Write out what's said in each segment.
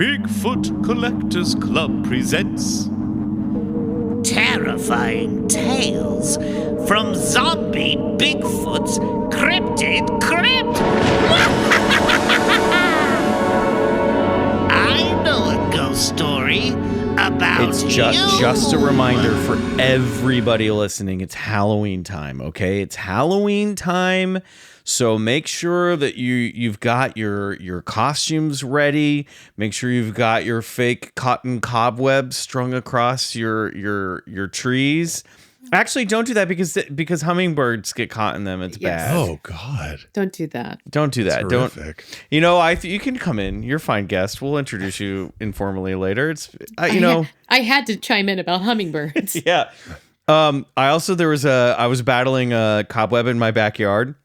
Bigfoot Collectors Club presents terrifying tales from zombie Bigfoot's cryptid crypt. I know a ghost story about It's just a reminder for everybody listening. It's Halloween time, okay? It's Halloween time. So make sure that you've got your costumes ready. Make sure you've got your fake cotton cobwebs strung across your trees. Actually, don't do that because hummingbirds get caught in them. It's bad. Oh God! Don't do that. Don't do that. Terrific. Don't. You can come in. You're a fine guest. We'll introduce you informally later. It's I had to chime in about hummingbirds. Yeah. I was battling a cobweb in my backyard.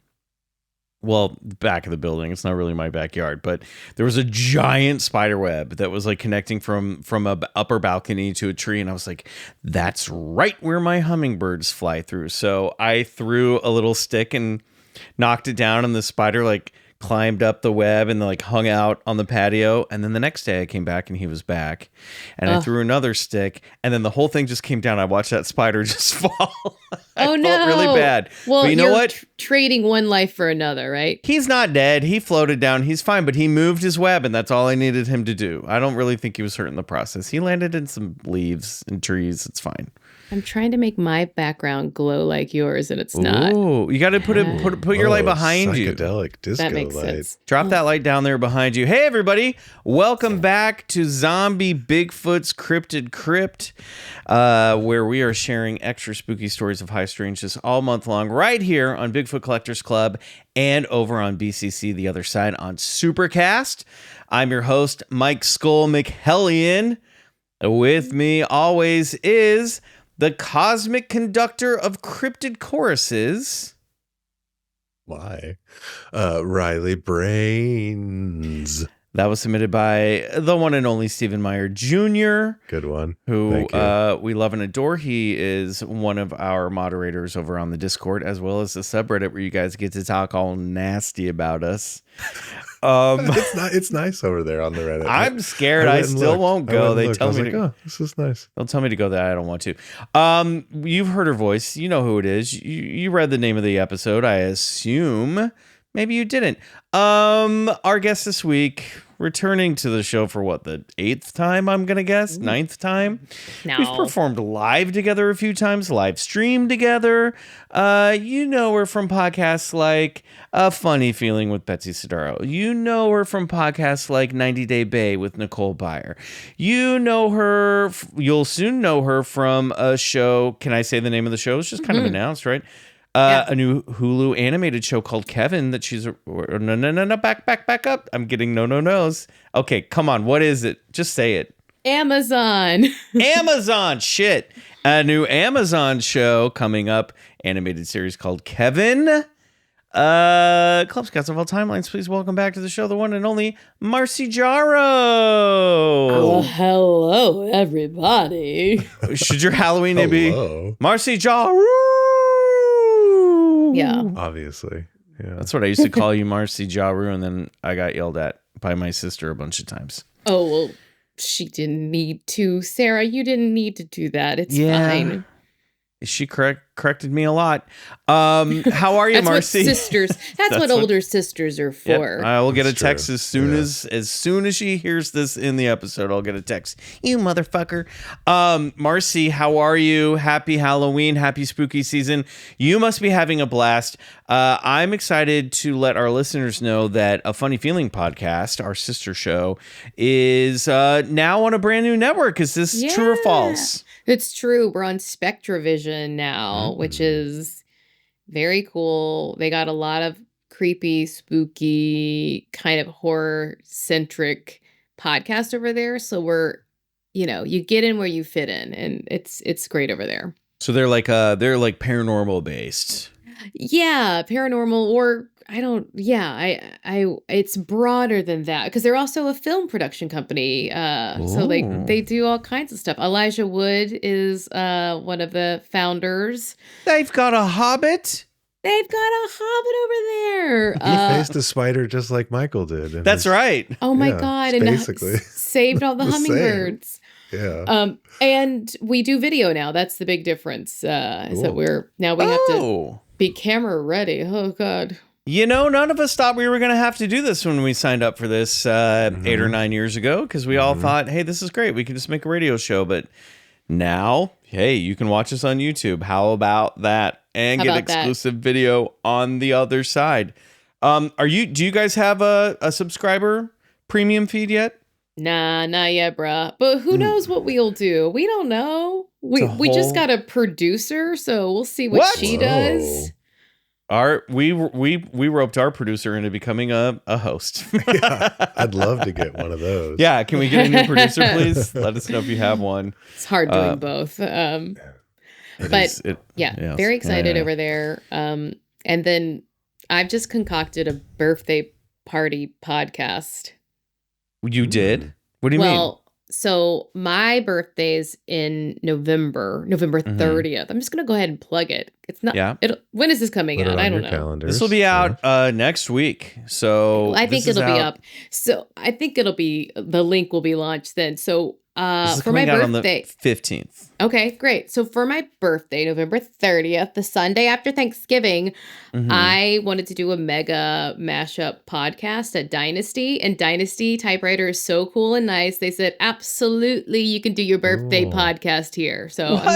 Well, back of the building. It's not really my backyard, but there was a giant spider web that was like connecting from a upper balcony to a tree. And I was like, that's right where my hummingbirds fly through. So I threw a little stick and knocked it down, and the spider like climbed up the web and like hung out on the patio. And then the next day I came back and he was back, and I threw another stick, and then the whole thing just came down. I watched that spider just fall. I felt really bad. Well, but you know what? Trading one life for another, right? He's not dead. He floated down. He's fine, but he moved his web, and that's all I needed him to do. I don't really think he was hurt in the process. He landed in some leaves and trees. It's fine. I'm trying to make my background glow like yours, and it's not. Oh, you got to put your light behind you. Psychedelic disco That makes light. sense. Drop that light down there behind you. Hey, everybody. Welcome back to Zombie Bigfoot's Cryptid Crypt, where we are sharing extra spooky stories of high strangeness all month long right here on Bigfoot Collectors Club and over on BCC, the other side on Supercast. I'm your host, Mike Skull McMillian. With me always is the cosmic conductor of cryptid choruses. Why? Riley Brains. That was submitted by the one and only Stephen Meyer Jr., Good one. who we love and adore. He is one of our moderators over on the Discord, as well as the subreddit where you guys get to talk all nasty about us. It's nice over there on the Reddit. I'm scared. I still won't go. They tell me to. Oh, this is nice. They'll tell me to go there. I don't want to. You've heard her voice. You know who it is. You read the name of the episode, I assume. Maybe you didn't. Our guest this week, returning to the show for the 8th time, I'm going to guess? 9th time? No. We've performed live together a few times, live streamed together. You know her from podcasts like A Funny Feeling with Betsy Sidaro. You know her from podcasts like 90 Day Bay with Nicole Byer. You know her, you'll soon know her from a show. Can I say the name of the show? It's just kind of announced, right? A new Hulu animated show called Kevin that she's no, back up. I'm getting no's. Okay, come on. What is it? Just say it. Amazon. Amazon. Shit. A new Amazon show coming up. Animated series called Kevin. Club Scouts of all timelines, please welcome back to the show the one and only Marcy Jarreau. Well, hello, everybody. Should your Halloween name be Marcy Jarreau? Yeah. Obviously. Yeah. That's what I used to call you, Marcy Jarreau, and then I got yelled at by my sister a bunch of times. Oh, well, she didn't need to. Sarah, you didn't need to do that. It's fine. She corrected me a lot. How are you, That's Marcy? What sisters. That's what older sisters are for. Yep. I will get a That's text true. as soon as she hears this in the episode. I'll get a text. You motherfucker. Marcy, how are you? Happy Halloween. Happy spooky season. You must be having a blast. I'm excited to let our listeners know that A Funny Feeling podcast, our sister show, is now on a brand new network. Is this true or false? It's true. We're on SpectraVision now, which is very cool. They got a lot of creepy, spooky, kind of horror-centric podcasts over there. So we're, you get in where you fit in, and it's great over there. So they're like paranormal based. Yeah, paranormal or it's broader than that because they're also a film production company. So they do all kinds of stuff. Elijah Wood is one of the founders. They've got a Hobbit. They've got a hobbit over He there. faced a spider just like Michael did. and That's his- right. Oh my Yeah, God. And basically. saved all the The same. hummingbirds. Yeah. And we do video now. That's the big difference. Is that Cool. we have to Oh. be camera ready. Oh God. You know, none of us thought we were going to have to do this when we signed up for this 8 or 9 years ago, because we all thought, hey, this is great. We can just make a radio show. But now, hey, you can watch us on YouTube. How about that? And How get about that? exclusive video on the other side. Do you guys have a subscriber premium feed yet? Nah, not yet, bruh. But who knows what we'll do? We don't know. We It's a just whole- got a producer, so we'll see what she does. We roped our producer into becoming a host. Yeah, I'd love to get one of those. Yeah, can we get a new producer, please? Let us know if you have one. It's hard doing both. It But, is- yes. very excited Yeah. over there. And then I've just concocted a birthday party podcast. You did? What do you mean? Well, so my birthday's in November 30th. I'm just gonna go ahead and plug it. It's not. Yeah. When is this coming Put it out? on I don't your know. calendars. This will be out next week. So I think this is it'll be out- up. So I think the link will be launched then. So This is for my coming out on the birthday. 15th. Okay, great. So for my birthday, November 30th, the Sunday after Thanksgiving, Mhm. I wanted to do a mega mashup podcast at Dynasty. And Dynasty typewriter is so cool and nice. They said, absolutely, you can do your birthday Cool. podcast here. So What? I'm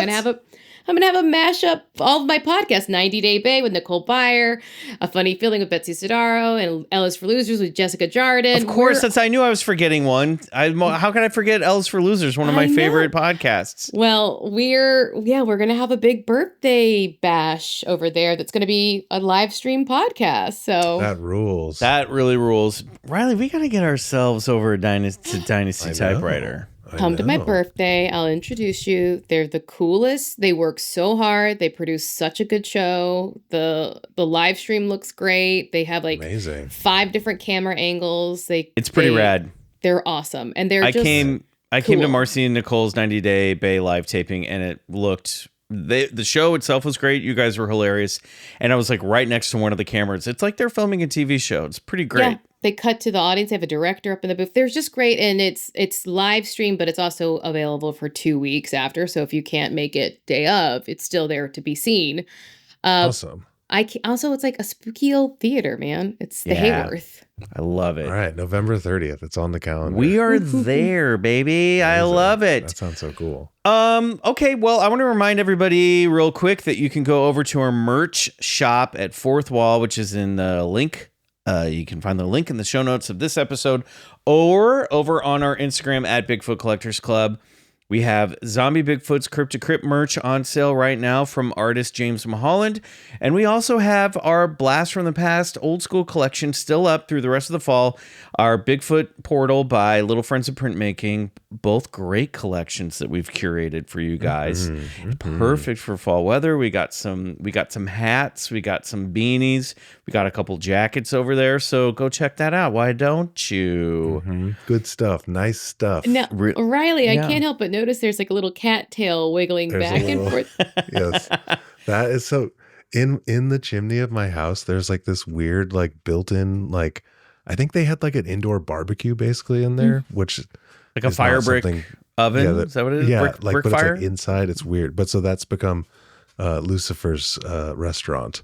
gonna have a mashup all of my podcasts: 90 Day Bay with Nicole Byer, A Funny Feeling with Betsy Sidaro, and Ellis for Losers with Jessica Jardin. Of course, I knew I was forgetting one. How can I forget L's for Losers, one of my I know. favorite podcasts? Well, we're gonna have a big birthday bash over there. That's gonna be a live stream podcast. So That rules. That really rules. Riley, we got to get ourselves over to Dynasty I know. Typewriter. I come to my know. birthday. I'll introduce you. They're the coolest. They work so hard. They produce such a good show. The live stream looks great. They have like Amazing. 5 different camera angles. It's pretty rad. They're awesome, and they're I just came to cool. Marcy and Nicole's 90 Day Bay live taping, and it looked. The show itself was great. You guys were hilarious, and I was like right next to one of the cameras. It's like they're filming a TV show. It's pretty great. Yeah, they cut to the audience. They have a director up in the booth. They're just great, and it's live stream, but it's also available for 2 weeks after. So if you can't make it day of, it's still there to be seen. Awesome. Also, it's like a spooky old theater, man. It's the Yeah. Hayworth. I love it. All right, November 30th. It's on the calendar. We are there, baby. I Amazing. love it. That sounds so cool. Okay, well, I want to remind everybody real quick that you can go over to our merch shop at Fourth Wall, which is in the link. You can find the link in the show notes of this episode or over on our Instagram at Bigfoot Collectors Club. We have Zombie Bigfoot's Crypt to Crypt merch on sale right now from artist James Mulholland. And we also have our Blast from the Past old school collection still up through the rest of the fall. Our Bigfoot Portal by Little Friends of Printmaking. Both great collections that we've curated for you guys. Perfect for fall weather. We got some hats. We got some beanies. We got a couple jackets over there. So go check that out. Why don't you? Good stuff. Nice stuff. Now, Re- Riley, yeah. I can't help but notice there's like a little cat tail wiggling There's a back and little- forth. Yes. That is so in the chimney of my house, there's like this weird, like built-in, like I think they had like an indoor barbecue basically in there, which Like a is not fire brick something- oven? Yeah, Is that what it is? Yeah, brick, like brick but fire? it's like inside. It's weird, but so that's become Lucifer's restaurant.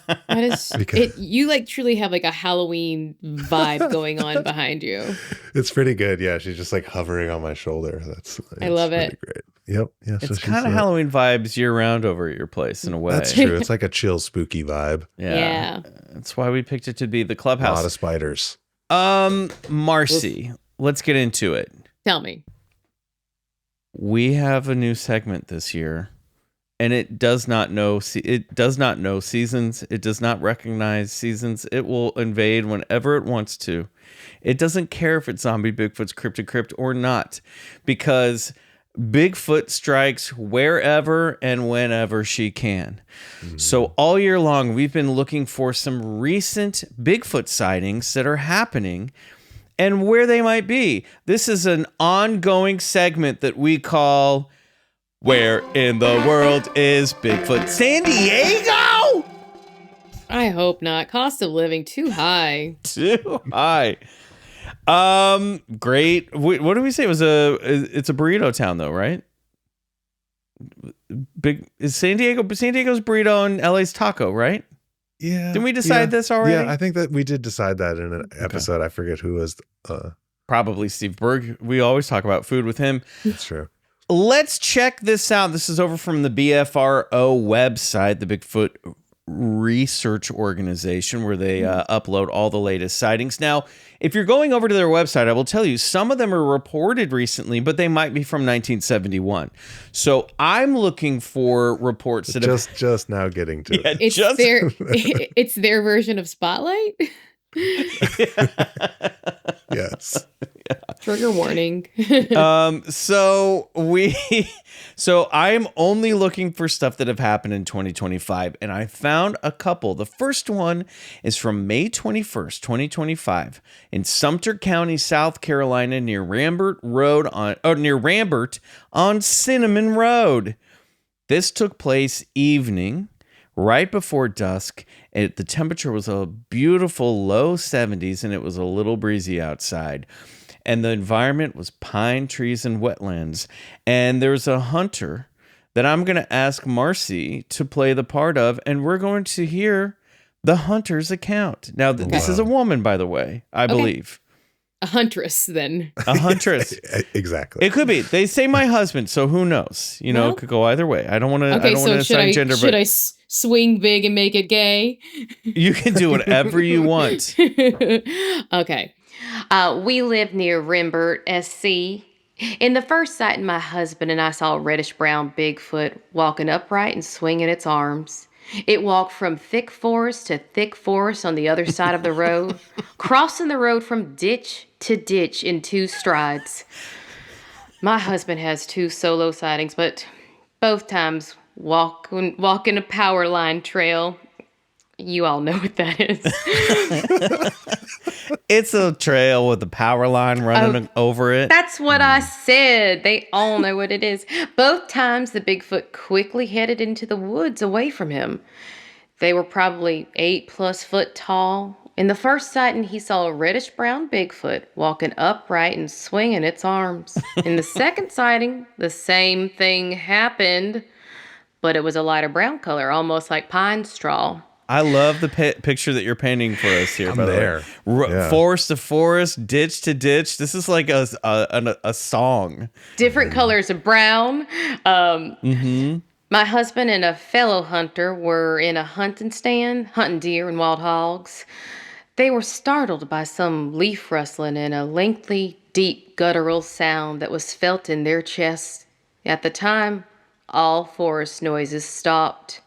That is Because- you like truly have like a Halloween vibe going on behind you. It's pretty good. Yeah, she's just like hovering on my shoulder. I love pretty it. Great. Yep. Yeah. so It's she's, kind of Halloween vibes year round over at your place in a way. That's true. It's like a chill, spooky vibe. Yeah. That's why we picked it to be the A lot clubhouse. of spiders. Marcy, let's get into it. Tell me. We have a new segment this year, and it does not know seasons. It does not recognize seasons. It will invade whenever it wants to. It doesn't care if it's Zombie Bigfoot's Crypt to Crypt or not, because Bigfoot strikes wherever and whenever she can. So all year long, we've been looking for some recent Bigfoot sightings that are happening and where they might be. This is an ongoing segment that we call Where in the World is Bigfoot? San Diego? I hope not. Cost of living too high. Too high. Great. What did we say? It's a burrito town though, right? Is San Diego's burrito and LA's taco, right? Yeah. Didn't we decide this already? Yeah, I think that we did decide that in an episode. Okay. I forget who was. Probably Steve Berg. We always talk about food with him. That's true. Let's check this out. This is over from the BFRO website, the Bigfoot Research Organization, where they upload all the latest sightings. Now, if you're going over to their website, I will tell you some of them are reported recently, but they might be from 1971. So I'm looking for reports that just now getting to it. It's their version of Spotlight. Yes. Yeah. Trigger warning. So I'm only looking for stuff that have happened in 2025, and I found a couple. The first one is from May 21st, 2025, in Sumter County, South Carolina, near Rambert on Cinnamon Road. This took place evening, right before dusk. The temperature was a beautiful low 70s, and it was a little breezy outside. And the environment was pine trees and wetlands. And there's a hunter that I'm going to ask Marcy to play the part of, and we're going to hear the hunter's account. Now, this is a woman, by the way, I believe. A huntress, then. A huntress. Exactly. It could be. They say my husband, so who knows? It could go either way. I don't want to assign gender. Should I swing big and make it gay? You can do whatever you want. Okay. We live near Rembert, SC. In the first sighting, my husband and I saw a reddish-brown Bigfoot walking upright and swinging its arms. It walked from thick forest to thick forest on the other side of the road, crossing the road from ditch to ditch in 2 strides. My husband has 2 solo sightings, but both times walking a power line trail. You all know what that is. It's a trail with a power line running over it. That's what I said. They all know what it is. Both times the Bigfoot quickly headed into the woods away from him. They were probably 8+ foot tall. In the first sighting, he saw a reddish-brown Bigfoot walking upright and swinging its arms. In the second sighting, the same thing happened, but it was a lighter brown color, almost like pine straw. I love the picture that you're painting for us here. By the way. Forest to forest, ditch to ditch. This is like a song. Different colors of brown. My husband and a fellow hunter were in a hunting stand, hunting deer and wild hogs. They were startled by some leaf rustling and a lengthy, deep guttural sound that was felt in their chests. At the time, all forest noises stopped.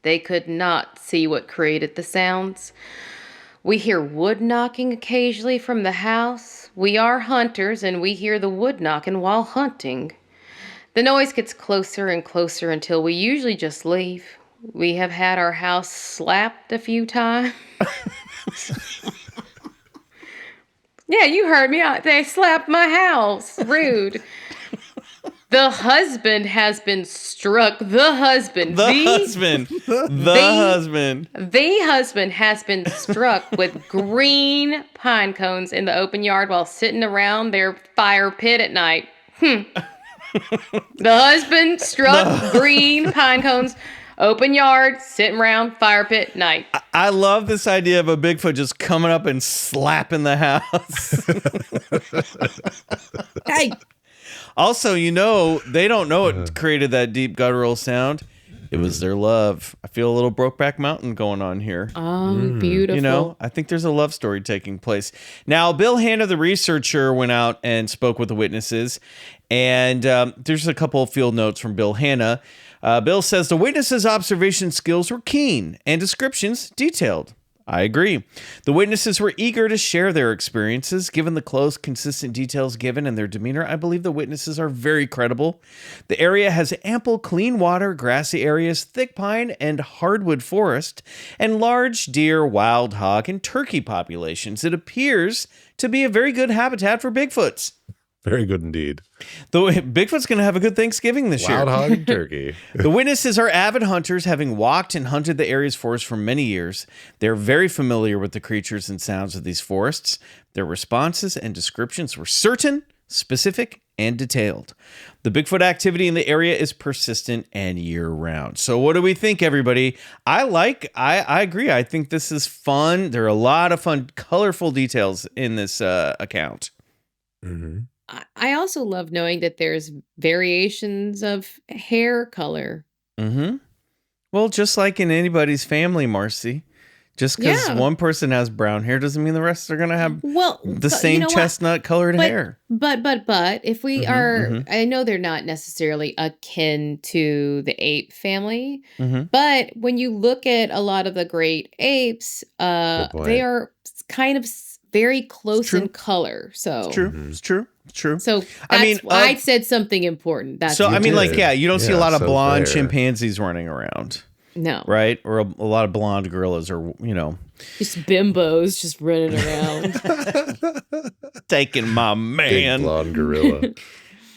They could not see what created the sounds. We hear wood knocking occasionally from the house. We are hunters, and we hear the wood knocking while hunting. The noise gets closer and closer until we usually just leave. We have had our house slapped a few times. Yeah, you heard me. They slapped my house. Rude. The husband has been struck. The husband has been struck with green pine cones in the open yard while sitting around their fire pit at night. The husband struck green pine cones, open yard, sitting around fire pit night. I love this idea of a Bigfoot just coming up and slapping the house. Hey. Also, they don't know it created that deep guttural sound. It was their love. I feel a little Brokeback Mountain going on here. Oh, beautiful. I think there's a love story taking place. Now, Bill Hanna, the researcher, went out and spoke with the witnesses. And there's a couple of field notes from Bill Hanna. Bill says the witnesses' observation skills were keen and descriptions detailed. I agree. The witnesses were eager to share their experiences. Given the close, consistent details given and their demeanor, I believe the witnesses are very credible. The area has ample clean water, grassy areas, thick pine and hardwood forest, and large deer, wild hog, and turkey populations. It appears to be a very good habitat for Bigfoots. Very good indeed. Though Bigfoot's going to have a good Thanksgiving this year. Wild hog and turkey. The witnesses are avid hunters, having walked and hunted the area's forests for many years. They're very familiar with the creatures and sounds of these forests. Their responses and descriptions were certain, specific, and detailed. The Bigfoot activity in the area is persistent and year-round. So what do we think, everybody? I agree. I think this is fun. There are a lot of fun, colorful details in this account. Mm-hmm. I also love knowing that there's variations of hair color. Mm-hmm. Well, just like in anybody's family, Marcy. Just because one person has brown hair doesn't mean the rest are going to have the same chestnut-colored hair. But if we I know they're not necessarily akin to the ape family, but when you look at a lot of the great apes, they are kind of very close in color. So It's true. So I said something important. That's so I mean, you don't see a lot of blonde chimpanzees running around. No. Right? Or a lot of blonde gorillas or, just bimbos just running around. Taking my man. Big blonde gorilla.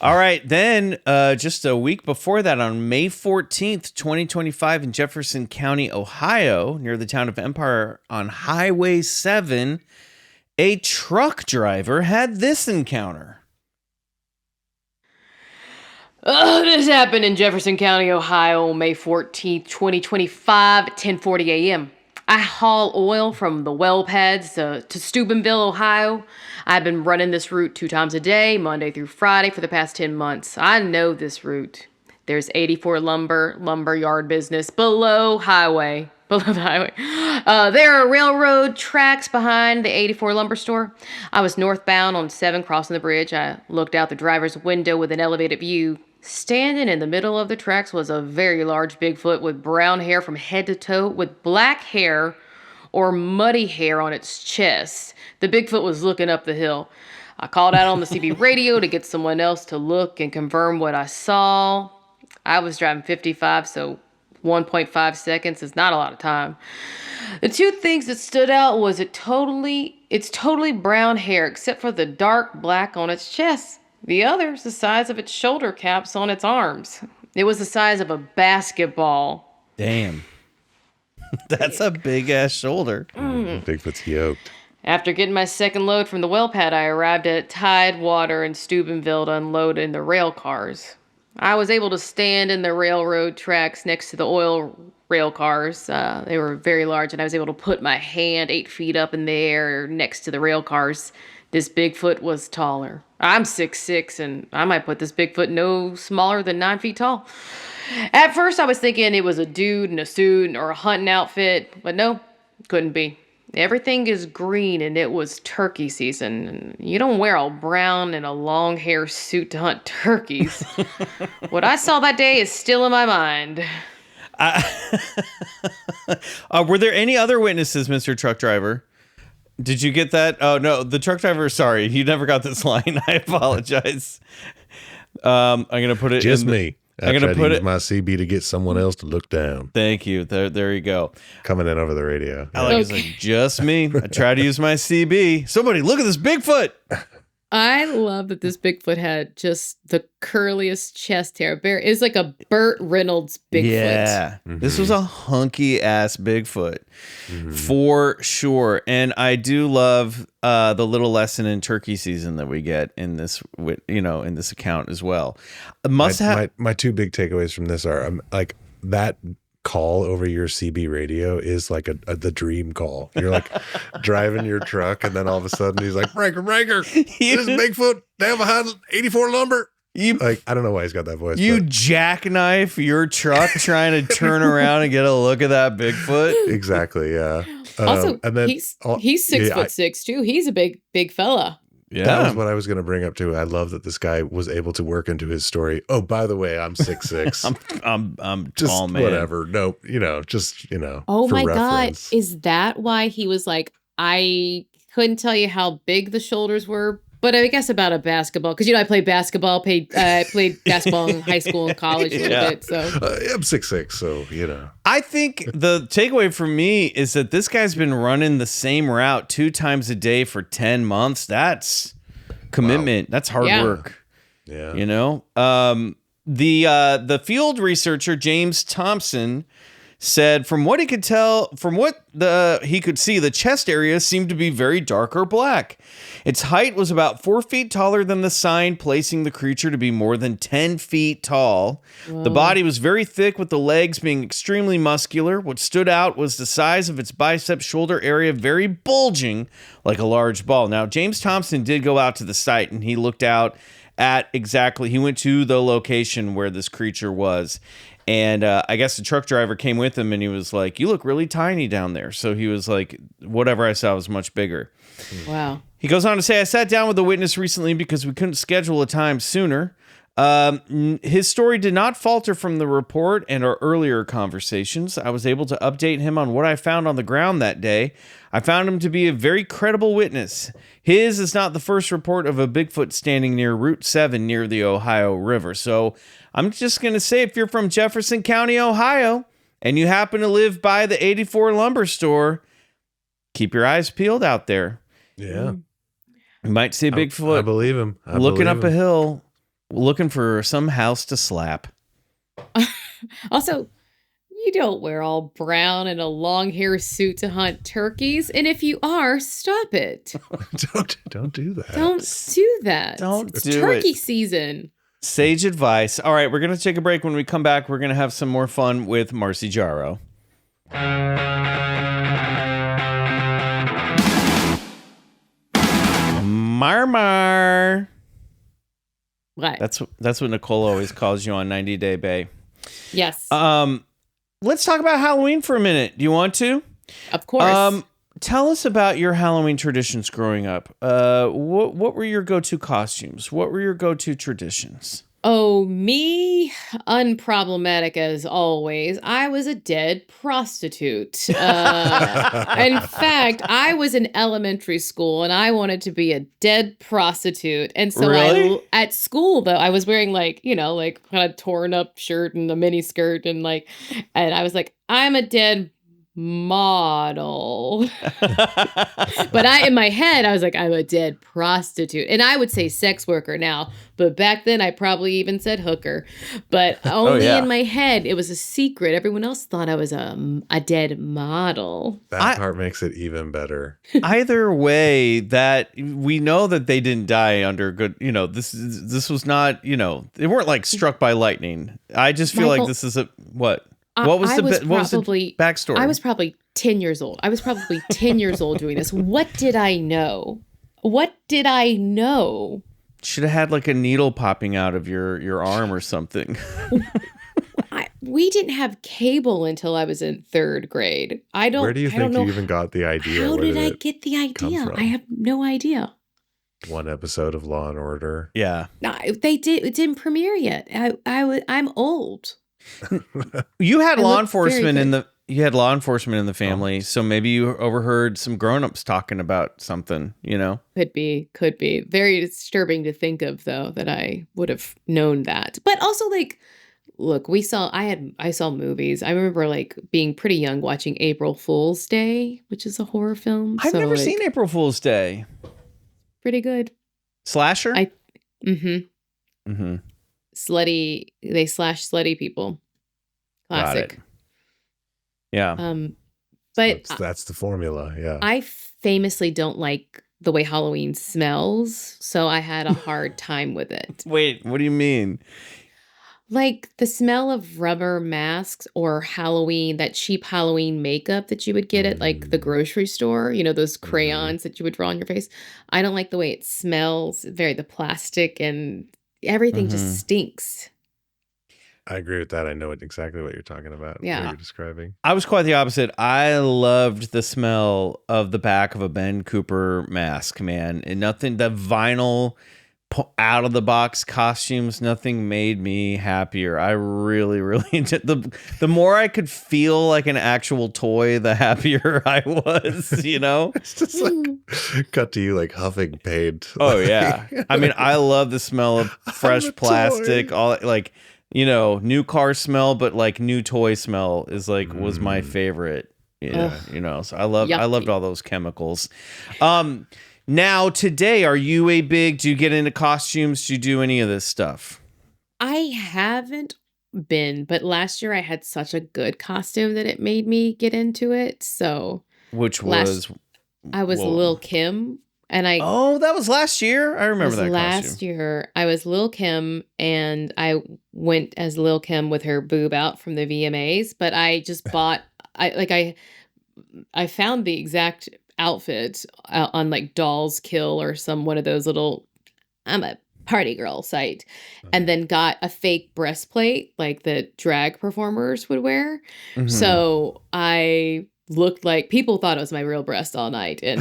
All right. Then just a week before that, on May 14th, 2025 in Jefferson County, Ohio, near the town of Empire on Highway 7, a truck driver had this encounter. This happened in Jefferson County, Ohio, May 14th, 2025 at 10:40 a.m. I haul oil from the well pads to Steubenville, Ohio. I've been running this route 2 times a day, Monday through Friday, for the past 10 months. I know this route. There's 84 lumber yard business below the highway. There are railroad tracks behind the 84 lumber store. I was northbound on 7 crossing the bridge. I looked out the driver's window with an elevated view. Standing in the middle of the tracks was a very large Bigfoot with brown hair from head to toe, with black hair or muddy hair on its chest. The Bigfoot was looking up the hill. I called out on the CB radio to get someone else to look and confirm what I saw. I was driving 55, so 1.5 seconds is not a lot of time. The 2 things that stood out was it's totally brown hair except for the dark black on its chest. The other is the size of its shoulder caps on its arms. It was the size of a basketball. Damn. That's a big ass shoulder. Bigfoot's yoked. After getting my second load from the well pad, I arrived at Tidewater in Steubenville to unload in the rail cars. I was able to stand in the railroad tracks next to the oil rail cars. They were very large, and I was able to put my hand 8 feet up in the air next to the rail cars. This Bigfoot was taller. I'm 6'6", and I might put this Bigfoot no smaller than 9 feet tall. At first, I was thinking it was a dude in a suit or a hunting outfit, but no, couldn't be. Everything is green, and it was turkey season. You don't wear all brown and a long hair suit to hunt turkeys. What I saw that day is still in my mind. Were there any other witnesses, Mr. Truck Driver? Did you get that? Oh, no, the truck driver, sorry, he never got this line. I apologize. I'm going to put it Just in me. I tried to use my CB to get someone else to look down. Thank you. There you go. Coming in over the radio. Alex is like, just me. I tried to use my CB. Somebody look at this Bigfoot. I love that this Bigfoot had just the curliest chest hair. It's like a Burt Reynolds Bigfoot. Yeah. This was a hunky ass Bigfoot for sure. And I do love the little lesson in turkey season that we get in this, in this account as well. My 2 big takeaways from this are like that call over your CB radio is like the dream call. You're like driving your truck, and then all of a sudden he's like, breaker, this is Bigfoot down behind 84 lumber. I don't know why he's got that voice. You jackknife your truck trying to turn around and get a look at that Bigfoot. Exactly, yeah. Also, and then he's 6'6" too. He's a big fella. Yeah. That was what I was going to bring up too. I love that this guy was able to work into his story. Oh, by the way, I'm 6'6". I'm just tall man. Whatever. No, Oh for my reference. God. Is that why he was like, I couldn't tell you how big the shoulders were, but I guess about a basketball. Because, I played basketball, I played basketball in high school and college a little bit. So I'm 6'6", so, I think the takeaway for me is that this guy's been running the same route 2 times a day for 10 months. That's commitment. That's hard work. Yeah. You know, the field researcher James Thompson said from what he could tell, he could see, the chest area seemed to be very dark or black. Its height was about 4 feet taller than the sign, placing the creature to be more than 10 feet tall. Whoa. The body was very thick, with the legs being extremely muscular. What stood out was the size of its bicep shoulder area, very bulging like a large ball. Now, James Thompson did go out to the site, and he looked out at he went to the location where this creature was. And I guess the truck driver came with him, and he was like, "You look really tiny down there." So he was like, "Whatever I saw was much bigger." Wow. He goes on to say, "I sat down with the witness recently because we couldn't schedule a time sooner. His story did not falter from the report and our earlier conversations. I was able to update him on what I found on the ground that day. I found him to be a very credible witness. His is not the first report of a Bigfoot standing near Route 7 near the Ohio River." So I'm just going to say, if you're from Jefferson County, Ohio, and you happen to live by the 84 lumber store, keep your eyes peeled out there. Yeah. You might see a Bigfoot. I believe him. Looking up a hill, looking for some house to slap. Also, you don't wear all brown and a long hair suit to hunt turkeys. And if you are, stop it. Don't do that. Don't do that. It's turkey season. Sage advice. All right, we're going to take a break. When we come back, we're going to have some more fun with Marcy Jarreau. Mar. What? That's what Nicole always calls you on 90 Day Bay. Yes. Let's talk about Halloween for a minute. Do you want to? Of course. Tell us about your Halloween traditions growing up. What were your go-to costumes? What were your go-to traditions? Oh, me, unproblematic as always. I was a dead prostitute. In fact, I was in elementary school and I wanted to be a dead prostitute. And so Really? at school, though, I was wearing kind of torn up shirt and a mini skirt and I was like, I'm a dead model. But in my head, I was like, I'm a dead prostitute. And I would say sex worker now, but back then I probably even said hooker. But only in my head, it was a secret. Everyone else thought I was a dead model. That part makes it even better. Either way, that we know that they didn't die under good, this was not, they weren't like struck by lightning. I just feel like this is what? What was the backstory? I was probably 10 years old. I was probably 10 years old doing this. What did I know? Should have had like a needle popping out of your arm or something. We didn't have cable until I was in third grade. Where do you think you even got the idea? How did I get the idea? I have no idea. One episode of Law and Order. Yeah. No, it didn't premiere yet. I'm old. You had law enforcement in the family, so maybe you overheard some grown-ups talking about something, Could be. Very disturbing to think of, though, that I would have known that. But also, look, I saw movies. I remember being pretty young watching April Fool's Day, which is a horror film. I've never seen April Fool's Day. Pretty good. Slasher? Slutty. They slash slutty people. Classic. Yeah. But that's the formula. Yeah. I famously don't like the way Halloween smells, so I had a hard time with it. Wait, what do you mean? Like the smell of rubber masks or that cheap Halloween makeup that you would get at the grocery store, those crayons that you would draw on your face. I don't like the way it smells. The plastic and everything just stinks. I agree with that. I know exactly what you're talking about. Yeah. What you're describing. I was quite the opposite. I loved the smell of the back of a Ben Cooper mask, man. And the vinyl out of the box costumes, nothing made me happier. I really, really did. The more I could feel like an actual toy, the happier I was, It's just cut to you huffing paint. Oh yeah. I mean, I love the smell of fresh plastic, all new car smell, but new toy smell is was my favorite. Yeah, so I loved all those chemicals. Now, today, do you get into costumes? Do you do any of this stuff? I haven't been, but last year I had such a good costume that it made me get into it. So Which I was whoa. Lil Kim, and Oh, that was last year? I remember that last costume. year. I was Lil Kim, and I went as Lil Kim with her boob out from the VMAs, but I just bought I found the exact outfit on like Dolls Kill or one of those little I'm a party girl site, and then got a fake breastplate like the drag performers would wear. Mhm. So I looked like people thought it was my real breast all night. And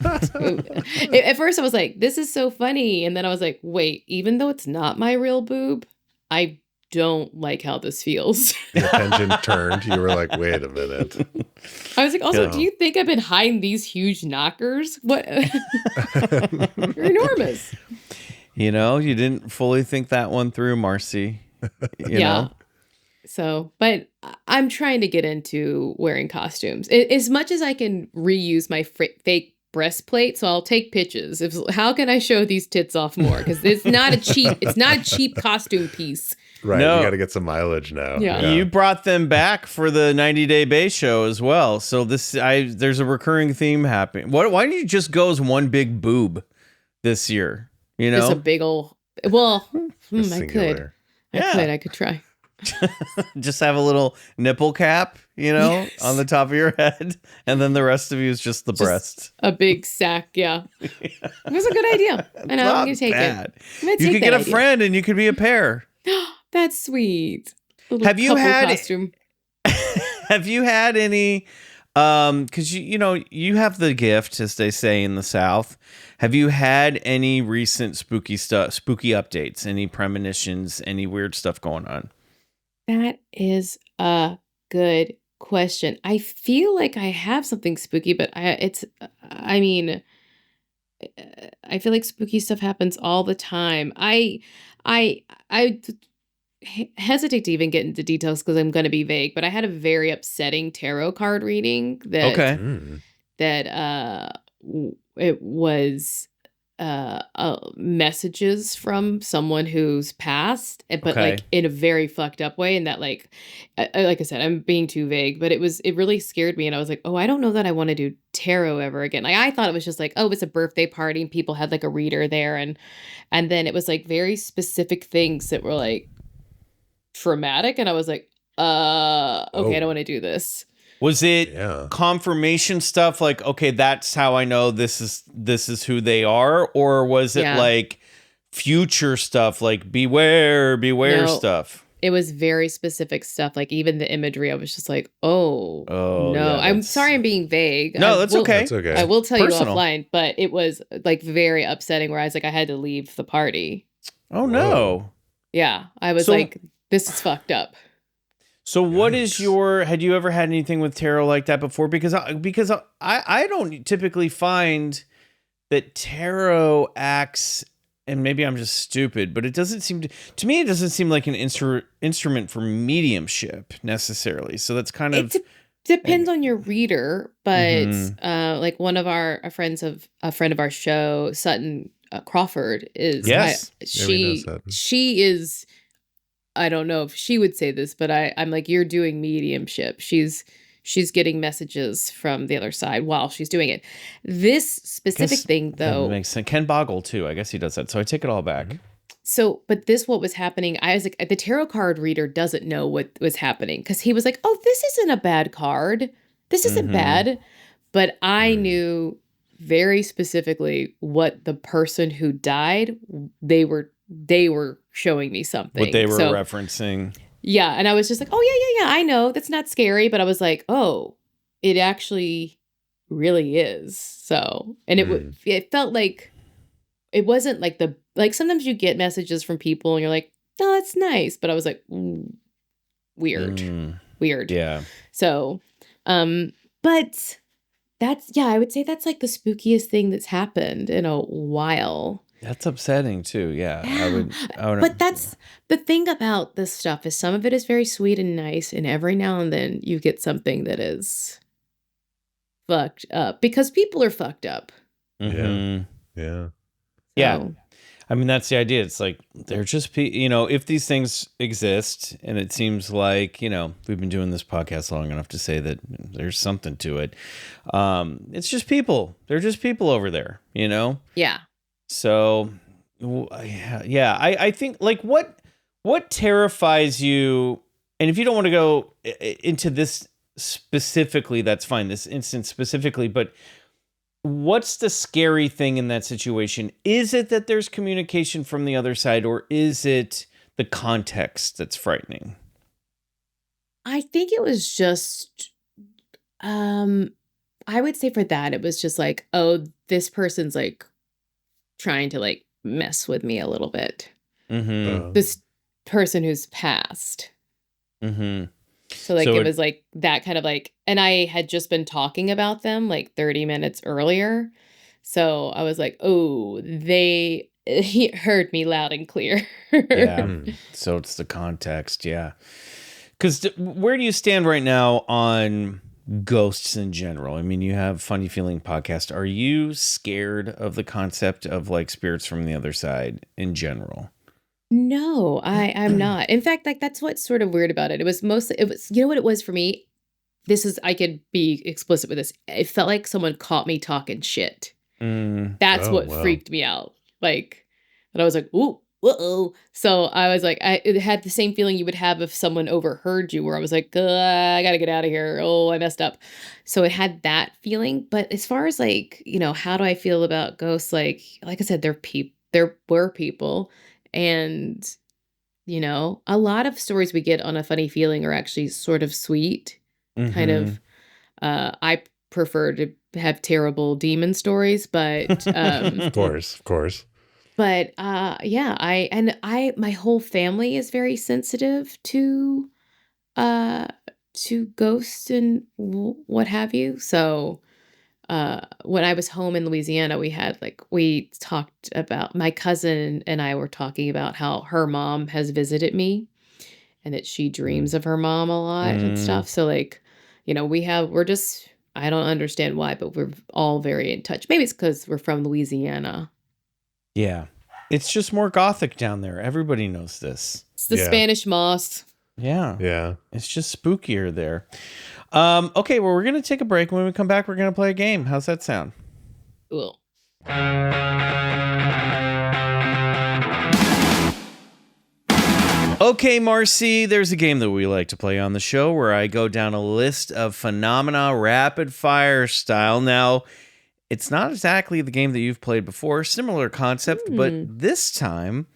at first I was like, this is so funny. And then I was like, wait, even though it's not my real boob, I don't like how this feels. The attention turned. You were like, wait a minute. I was like, also, Yeah. do you think I've been hiding these huge knockers? What? You're enormous. You didn't fully think that one through, Marcy. You know? So, but I'm trying to get into wearing costumes as much as I can reuse my fake breastplate. So I'll take pictures. How can I show these tits off more? Because it's not a cheap costume piece. Right. No. You got to get some mileage now. Yeah. You brought them back for the 90-day Bay show as well. So there's a recurring theme happening. Why didn't you just go as one big boob this year? Just a big old. Well, Just I singular. I could try. Just have a little nipple cap, Yes. on the top of your head, and then the rest of you is just the breast. A big sack. Yeah, it was a good idea. And I'm Not gonna take bad. it. I'm gonna You take could that get a idea. friend, and you could be a pair. That's sweet. Little Have you couple had- costume? Have you had any? Because you have the gift, as they say in the South. Have you had any recent spooky updates? Any premonitions? Any weird stuff going on? That is a good question. I feel like I have something spooky, but I feel like spooky stuff happens all the time. I hesitate to even get into details because I'm going to be vague, but I had a very upsetting tarot card reading that Okay. it was messages from someone who's passed, but Okay. like in a very fucked up way, and that like I said, I'm being too vague, but it really scared me, and I was like, oh, I don't know that I want to do tarot ever again. Like I thought it was just like, oh, it's a birthday party and people had like a reader there, and then it was like very specific things that were like traumatic, and I was like, okay, I don't want to do this. Was it Yeah. confirmation stuff like, okay, that's how I know this is who they are? Or was it Yeah. like future stuff like beware No. stuff? It was very specific stuff. Like even the imagery, I was just like, oh no. yeah, I'm that's- sorry I'm being vague. No, I that's will- okay. That's okay. I will tell Personal. you offline, but it was like very upsetting where I was like, I had to leave the party. Oh no. Yeah. I was So- like, this is fucked up. So what is Yikes. had you ever had anything with tarot like that before? Because I don't typically find that tarot acts, and maybe I'm just stupid, but it doesn't seem to me, it doesn't seem like an instrument for mediumship necessarily. So that's kind of, Depends on your reader, but Mhm. like a friend of our show, Sutton Crawford is Yes. Yeah, we know Sutton. she is. I don't know if she would say this, but I'm like, you're doing mediumship. She's getting messages from the other side while she's doing it. This specific thing, that though. makes sense. Ken Boggle too. I guess he does that. So I take it all back. So, but what was happening, I was like, the tarot card reader doesn't know what was happening because he was like, oh, this isn't a bad card. This isn't Mhm. bad. But I knew very specifically what the person who died, they were showing me something. What they were So, referencing. yeah. And I was just like, oh, yeah, I know. That's not scary. But I was like, oh, it actually really is. So, and it felt like, it wasn't like sometimes you get messages from people and you're like, oh, that's nice. But I was like, weird. Yeah. So, but I would say that's like the spookiest thing that's happened in a while. That's upsetting too. Yeah. I would. But that's the thing about this stuff is some of it is very sweet and nice. And every now and then you get something that is fucked up because people are fucked up. Mhm. Yeah. Yeah. So, I mean, that's the idea. It's like they're just, if these things exist, and it seems like, we've been doing this podcast long enough to say that there's something to it. It's just people. They're just people over there, yeah. So, yeah. I think like what terrifies you, and if you don't want to go into this specifically, that's fine. This instance specifically, but what's the scary thing in that situation? Is it that there's communication from the other side, or is it the context that's frightening? I think it was just, I would say for that, it was just like, oh, this person's like trying to like mess with me a little bit. Mm-hmm. This person who's passed. Mm-hmm. So like it was like that kind of like, and I had just been talking about them like 30 minutes earlier. So I was like, oh, he heard me loud and clear. Yeah. So it's the context. Yeah. Because where do you stand right now on ghosts in general? I mean, you have Funny Feeling podcast. Are you scared of the concept of like spirits from the other side in general? No, I'm not. In fact, like that's what's sort of weird about it. It was, you know what it was for me? I could be explicit with this. It felt like someone caught me talking shit. That's what freaked me out. Like, and I was like, ooh, uh-oh. So I was like, it had the same feeling you would have if someone overheard you, where I was like, I gotta get out of here. Oh, I messed up. So it had that feeling. But as far as like, how do I feel about ghosts? Like I said, there were people. And, a lot of stories we get on A Funny Feeling are actually sort of sweet. Kind of, I prefer to have terrible demon stories, but Of course. But yeah, my whole family is very sensitive to ghosts and what have you. So when I was home in Louisiana, we talked about, my cousin and I were talking about how her mom has visited me and that she dreams of her mom a lot and stuff. So like, I don't understand why, but we're all very in touch. Maybe it's because we're from Louisiana. Yeah. It's just more gothic down there. Everybody knows this. It's the Spanish moss. Yeah. Yeah. It's just spookier there. Okay, well, we're going to take a break. When we come back, we're going to play a game. How's that sound? Cool. Okay, Marcy, there's a game that we like to play on the show where I go down a list of phenomena rapid fire style. Now, it's not exactly the game that you've played before, similar concept, but this time,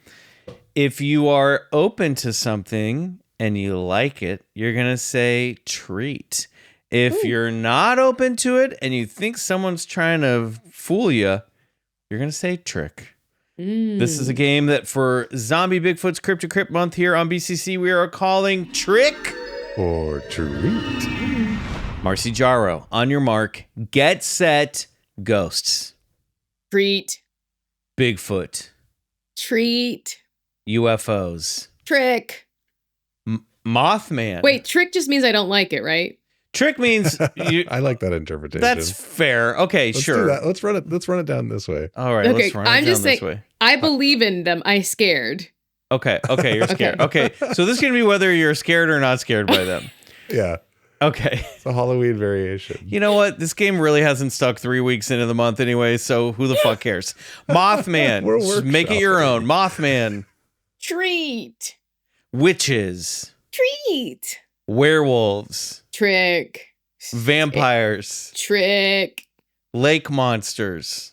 if you are open to something and you like it, you're going to say treat. If you're not open to it and you think someone's trying to fool you, you're going to say trick. This is a game that for Zombie Bigfoot's Crypt to Crypt month here on BCC, we are calling Trick or Treat. Marcy Jarreau, on your mark, get set, ghosts. Treat. Bigfoot. Treat. UFOs. Trick. Mothman. Wait, trick just means I don't like it, right? Trick means I like that interpretation. That's fair. Okay, let's sure. do that. Let's run it down this way. All right, Okay, let's run it I'm down just this saying, way. I believe in them. I scared. Okay, you're scared. Okay, so this is going to be whether you're scared or not scared by them. Yeah. Okay. It's a Halloween variation. You know what? This game really hasn't stuck 3 weeks into the month anyway, so who the fuck cares? Mothman. Just make it your own. Mothman. Treat. Witches. Treat. Werewolves. Trick. Vampires. Trick. Lake monsters.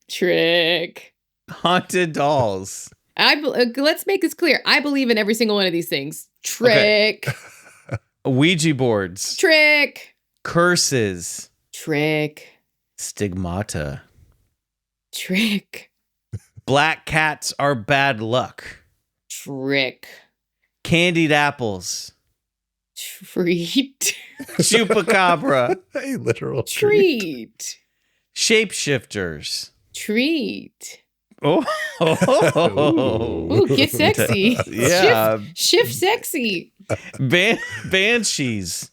Trick. Haunted dolls. Let's make this clear. I believe in every single one of these things. Trick. Okay. Ouija boards. Trick. Curses. Trick. Stigmata. Trick. Black cats are bad luck. Trick. Candied Treat. apples. Chupacabra. A literal Treat. Shapeshifters. Treat. Oh. Ooh, get sexy. Yeah. Shift sexy. Banshees.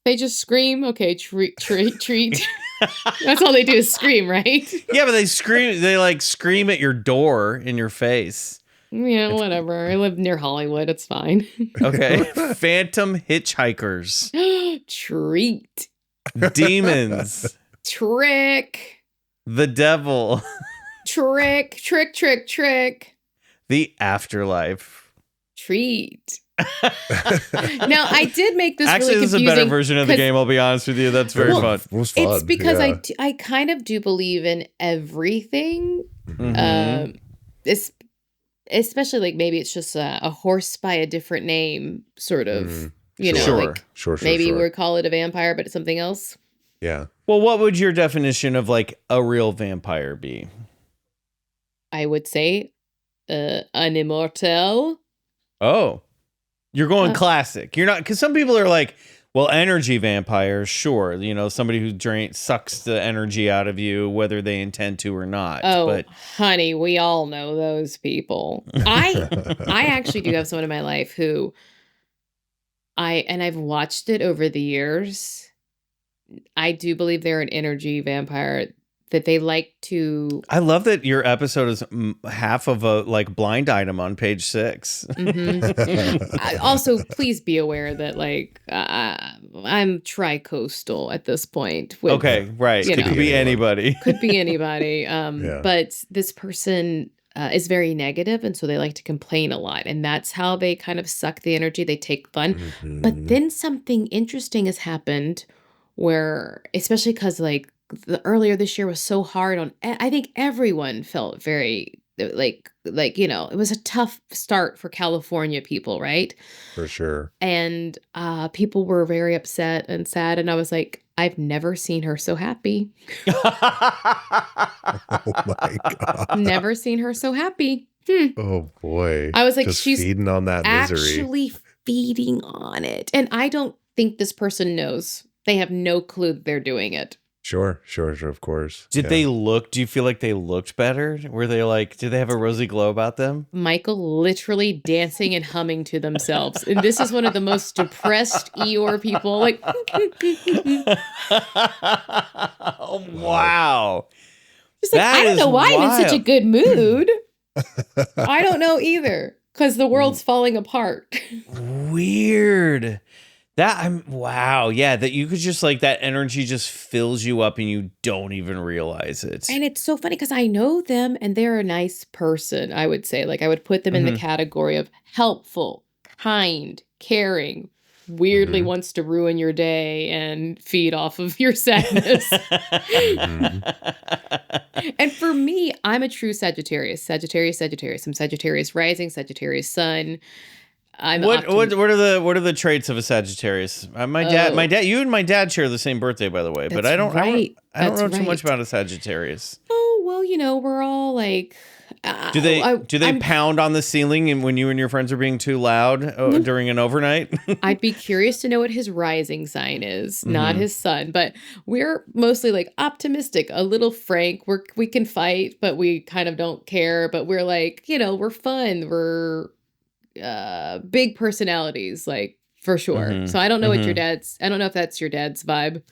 They just scream. Okay, treat. That's all they do is scream, right? Yeah, but they scream. They like scream at your door in your face. Yeah, whatever. I live near Hollywood. It's fine. Okay. Phantom hitchhikers. Treat. Demons. Trick. The devil. Trick. Trick, trick, trick. The afterlife. Treat. Now, I did make this Actually, really this is a confusing better version of the game, I'll be honest with you. That's very fun. It was fun. It's because yeah. I kind of do believe in everything. Mhm. Especially like maybe it's just a horse by a different name, sort of, you know, Sure. like Sure. maybe sure. we call it a vampire, but it's something else. Yeah. Well, what would your definition of like a real vampire be? I would say an immortal. Oh, you're going Uh, classic. You're not, because some people are like, well, energy vampires, sure. You know, somebody who sucks the energy out of you, whether they intend to or not. Oh, But honey, we all know those people. I actually do have someone in my life who I've watched it over the years. I do believe they're an energy vampire, that they like to. I love that your episode is half of a like blind item on page 6. Also, please be aware that like I'm tri-coastal at this point. With, Okay, right. you It know. could be anybody. Could be anybody. Yeah. But this person is very negative, and so they like to complain a lot, and that's how they kind of suck the energy. They take fun. Mm-hmm. But then something interesting has happened where, especially because like the earlier this year was so hard on, I think everyone felt very like, you know, it was a tough start for California people, right? For sure. And people were very upset and sad. And I was like, I've never seen her so happy. Oh my god. Never seen her so happy. Oh boy. I was like, Just she's feeding on that misery. actually feeding on it. And I don't think this person knows. They have no clue that they're doing it. Sure. Of course. Did Yeah. they look? Do you feel like they looked better? Were they like? Did they have a rosy glow about them? Michael literally dancing and humming to themselves. And this is one of the most depressed Eeyore people. Like, Oh wow! just like, That I don't is know why I'm in such a wild. good mood. I don't know either. Because the world's falling apart. Weird. Wow. Yeah, that you could just like that energy just fills you up and you don't even realize it. And it's so funny because I know them and they're a nice person, I would say. Like I would put them in the category of helpful, kind, caring, weirdly wants to ruin your day and feed off of your sadness. And for me, I'm a true Sagittarius. Sagittarius. I'm Sagittarius rising, Sagittarius sun. What are the traits of a Sagittarius? My dad, you and my dad share the same birthday, by the way. But That's I don't right. I don't know That's too much right. about a Sagittarius. Oh, well, you know, we're all like. Do they I'm- pound on the ceiling and when you and your friends are being too loud during an overnight? I'd be curious to know what his rising sign is, not his sun. But we're mostly like optimistic, a little frank. We can fight, but we kind of don't care. But we're like, you know, we're fun. We're big personalities, like for sure. So I don't know what your dad's. I don't know if that's your dad's vibe.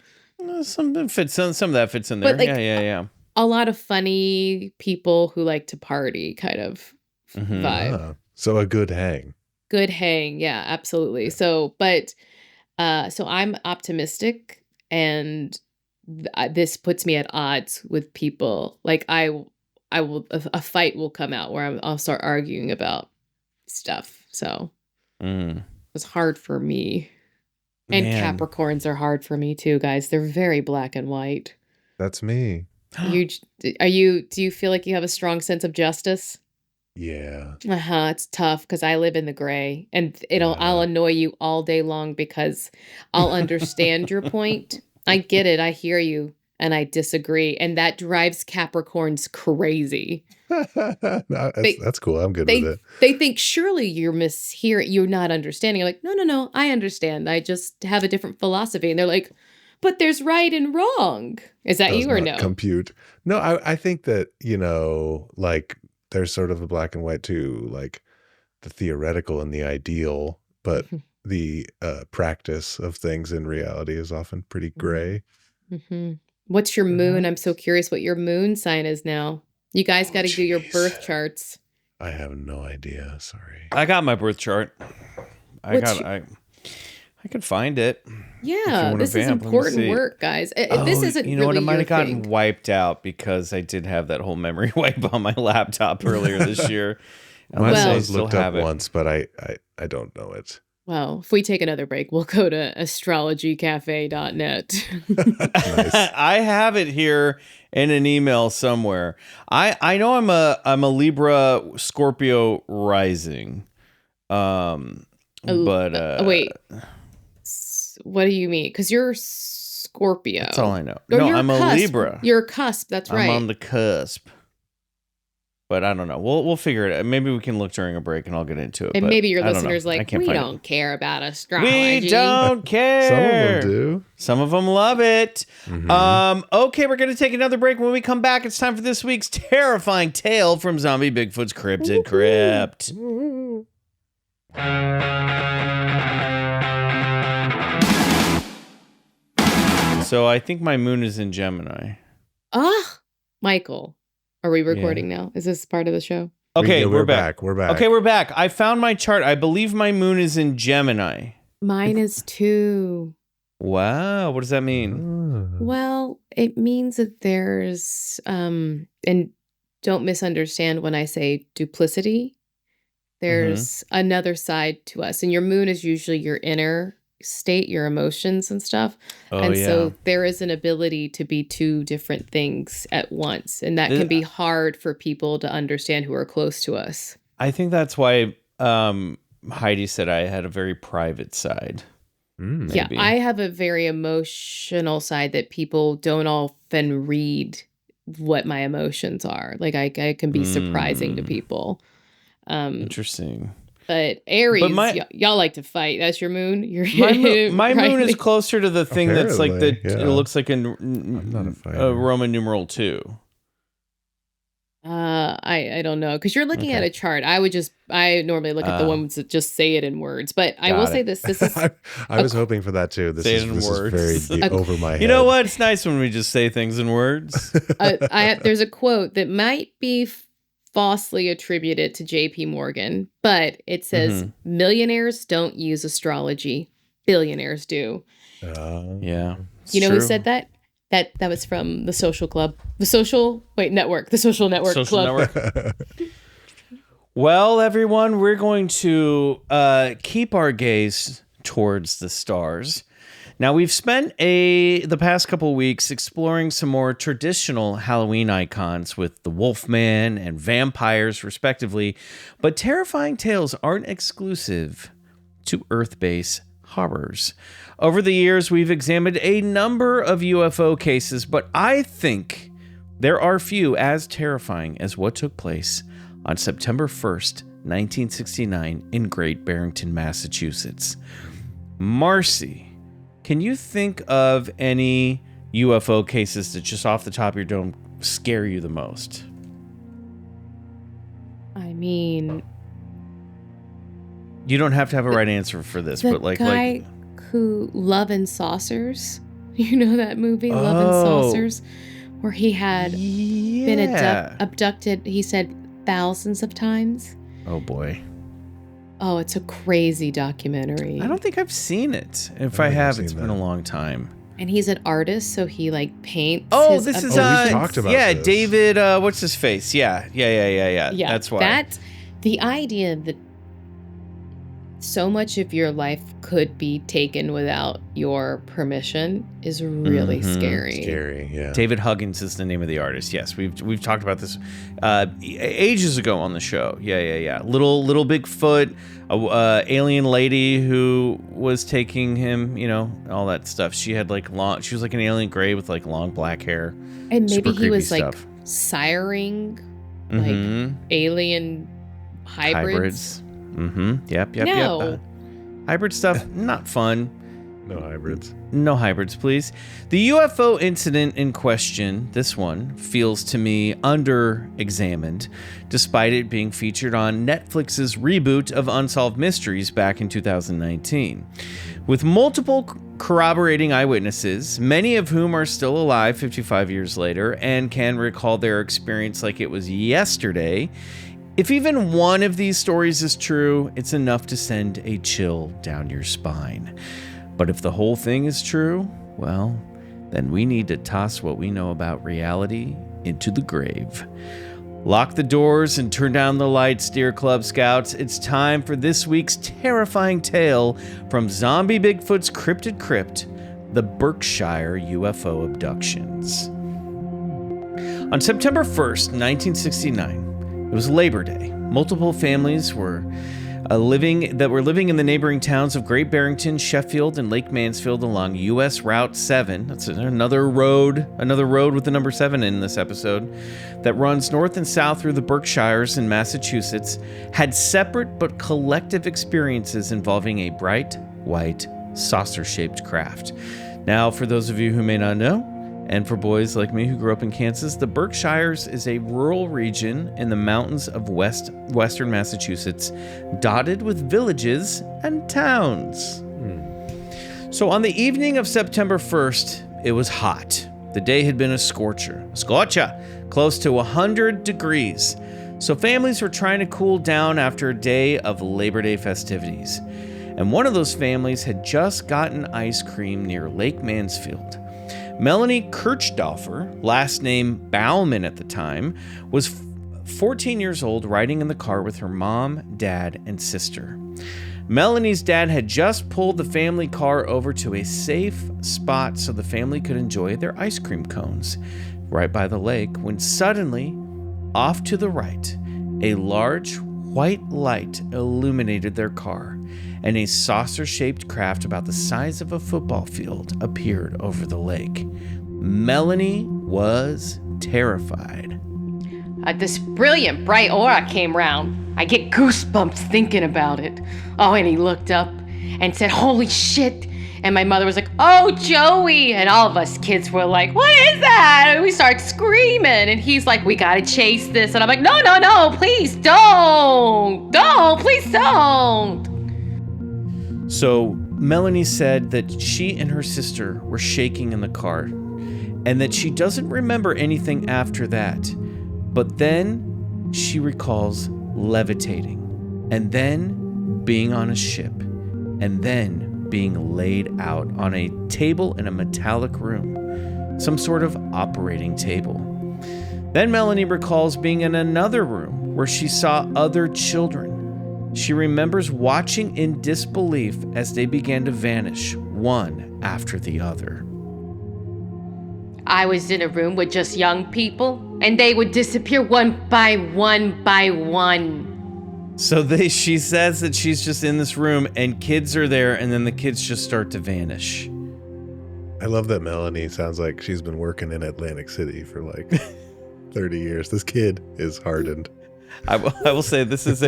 Some of that fits in there. But, like, Yeah. A lot of funny people who like to party, kind of vibe. Ah, so a good hang. Good hang, yeah, absolutely. So I'm optimistic, and this puts me at odds with people. Like I will, a fight will come out where I'll start arguing about stuff. So it's hard for me. And Man. Capricorns are hard for me too, guys. They're very black and white. That's me. Do you feel like you have a strong sense of justice? Yeah. It's tough because I live in the gray, and I'll annoy you all day long because I'll understand your point. I get it. I hear you, and I disagree, and that drives Capricorns crazy. That's cool. I'm good with it. They think surely you're you're not understanding. You're like, no, I understand. I just have a different philosophy, and they're like, but there's right and wrong. Is that Does you or not no? compute. No, I think that, you know, like there's sort of a black and white too, like the theoretical and the ideal, but the practice of things in reality is often pretty gray. Mm-hmm. What's your moon? I'm so curious what your moon sign is now. You guys got to do your birth charts. I have no idea. Sorry. I got my birth chart. I could find it. Yeah, this is vamp, let me important see. work, guys. This isn't You know what? really It might your have gotten thing. wiped out because I did have that whole memory wipe on my laptop earlier this year. Mine Well- was looked up once, but I don't know it. Well, if we take another break, we'll go to astrologycafe.net. Nice. I have it here in an email somewhere. I know I'm a Libra Scorpio rising. Wait. What do you mean? Because you're Scorpio. That's all I know. Or No, you're I'm a cusp. Libra. You're a cusp. That's right. I'm on the cusp. But I don't know. We'll figure it out. Maybe we can look during a break and I'll get into it. And but maybe your I don't know. listeners I like, can't we find don't care about it. astrology. We don't care. Some of them do. Some of them love it. Mhm. Okay, we're going to take another break. When we come back, it's time for this week's terrifying tale from Zombie Bigfoot's Cryptid Crypt. So I think my moon is in Gemini. Michael, are we recording now? Is this part of the show? Okay, Yeah, we're back. We're back. Okay, we're back. I found my chart. I believe my moon is in Gemini. Mine is 2. Wow, what does that mean? Well, it means that there's, and don't misunderstand when I say duplicity. There's another side to us. And your moon is usually your inner state, your emotions and stuff. Oh, and yeah. so there is an ability to be 2 different things at once. And that can be hard for people to understand who are close to us. I think that's why Heidi said I had a very private side. Yeah, Maybe. I have a very emotional side that people don't often read what my emotions are. Like I can be surprising to people. Interesting. But Aries, But y'all like to fight. That's your moon. My moon is closer to the thing that's like the. Apparently, It yeah. looks like I'm not a fighter. Roman numeral 2. I don't know because you're looking at Okay. a chart. I normally look at the ones that just say it in words. But I will Got say it. this is I was hoping for that too. This Say is it in this words. is very deep over my head. You know what? It's nice when we just say things in words. there's a quote that might be falsely attributed to J.P. Morgan, but it says millionaires don't use astrology, billionaires do. Yeah. it's You know who true. said that? That was from the Social Club, the Social Network Social Club. network. Well, everyone, we're going to keep our gaze towards the stars. Now, we've spent the past couple weeks exploring some more traditional Halloween icons with the Wolfman and vampires, respectively, but terrifying tales aren't exclusive to Earth-based horrors. Over the years, we've examined a number of UFO cases, but I think there are few as terrifying as what took place on September 1st, 1969 in Great Barrington, Massachusetts. Marcy, can you think of any UFO cases that just off the top of your dome scare you the most? I mean, You don't have to have a right answer for this, the but like guy who Love and Saucers, you know that movie, Love and Oh. Saucers, where he had been yeah. abducted, he said thousands of times. Oh boy. Oh, it's a crazy documentary. I don't think I've seen it. If I I think I've have, seen it's been that. a long time. And he's an artist, so he like paints. Oh, his this is we've talked about yeah, this. David. What's his face? Yeah. Yeah, That's why. That the idea that so much of your life could be taken without your permission is really scary. Scary, yeah. David Huggins is the name of the artist. Yes, we've talked about this ages ago on the show. Yeah. Little Bigfoot, alien lady who was taking him. You know, all that stuff. She had like long. She was like an alien gray with like long black hair. And Super maybe he creepy was like stuff. siring like Mhm. alien hybrids. Yep. No. Hybrid stuff, not fun. No hybrids. No hybrids, please. The UFO incident in question, this one, feels to me under-examined, despite it being featured on Netflix's reboot of Unsolved Mysteries back in 2019. With multiple corroborating eyewitnesses, many of whom are still alive 55 years later and can recall their experience like it was yesterday. If even one of these stories is true, it's enough to send a chill down your spine. But if the whole thing is true, well, then we need to toss what we know about reality into the grave. Lock the doors and turn down the lights, dear Club Scouts. It's time for this week's terrifying tale from Zombie Bigfoot's Cryptid Crypt, the Berkshire UFO Abductions. On September 1st, 1969, it was Labor Day. Multiple families were living in the neighboring towns of Great Barrington, Sheffield, and Lake Mansfield along U.S. Route 7. That's another road with the number 7 in this episode, that runs north and south through the Berkshires in Massachusetts, had separate but collective experiences involving a bright, white, saucer-shaped craft. Now, for those of you who may not know, and for boys like me who grew up in Kansas, the Berkshires is a rural region in the mountains of western Massachusetts, dotted with villages and towns. So on the evening of September 1st, it was hot. The day had been a scorcher, close to 100 degrees. So families were trying to cool down after a day of Labor Day festivities. And one of those families had just gotten ice cream near Lake Mansfield. Melanie Kirchdorfer, last name Bauman at the time, was 14 years old, riding in the car with her mom, dad, and sister. Melanie's dad had just pulled the family car over to a safe spot so the family could enjoy their ice cream cones right by the lake, when suddenly, off to the right, a large white light illuminated their car, and a saucer-shaped craft about the size of a football field appeared over the lake. Melanie was terrified. This brilliant bright aura came round. I get goosebumps thinking about it. Oh, and he looked up and said, "Holy shit." And my mother was like, "Oh, Joey." And all of us kids were like, "What is that?" And we start screaming. And he's like, "We gotta chase this." And I'm like, No, please don't. Please don't. So Melanie said that she and her sister were shaking in the car, and that she doesn't remember anything after that. But then she recalls levitating, and then being on a ship, and then being laid out on a table in a metallic room, some sort of operating table. Then Melanie recalls being in another room where she saw other children. She remembers watching in disbelief as they began to vanish, one after the other. I was in a room with just young people, and they would disappear one by one by one. So she says that she's just in this room and kids are there, and then the kids just start to vanish. I love that Melanie sounds like she's been working in Atlantic City for like 30 years. This kid is hardened. I will say this is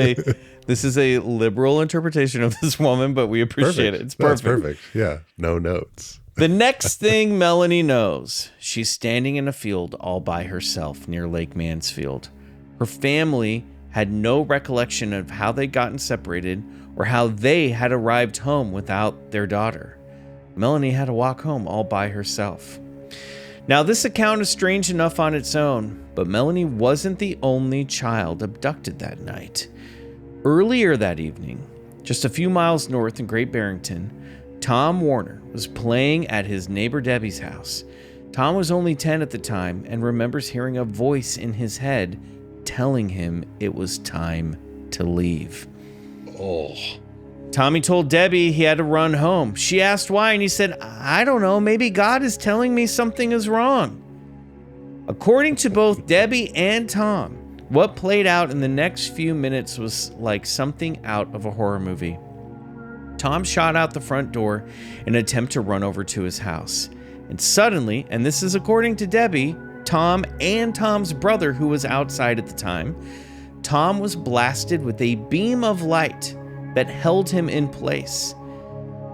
a liberal interpretation of this woman, but we appreciate it. It's perfect. That's perfect. Yeah. No notes. The next thing Melanie knows, she's standing in a field all by herself near Lake Mansfield. Her family had no recollection of how they'd gotten separated or how they had arrived home without their daughter. Melanie had to walk home all by herself. Now, this account is strange enough on its own, but Melanie wasn't the only child abducted that night. Earlier that evening, just a few miles north in Great Barrington, Tom Warner was playing at his neighbor Debbie's house. Tom was only 10 at the time and remembers hearing a voice in his head telling him it was time to leave. Oh. Tommy told Debbie he had to run home. She asked why, and he said, "I don't know, maybe God is telling me something is wrong." According to both Debbie and Tom, what played out in the next few minutes was like something out of a horror movie. Tom shot out the front door in an attempt to run over to his house. And suddenly, and this is according to Debbie, Tom and Tom's brother, who was outside at the time, Tom was blasted with a beam of light that held him in place.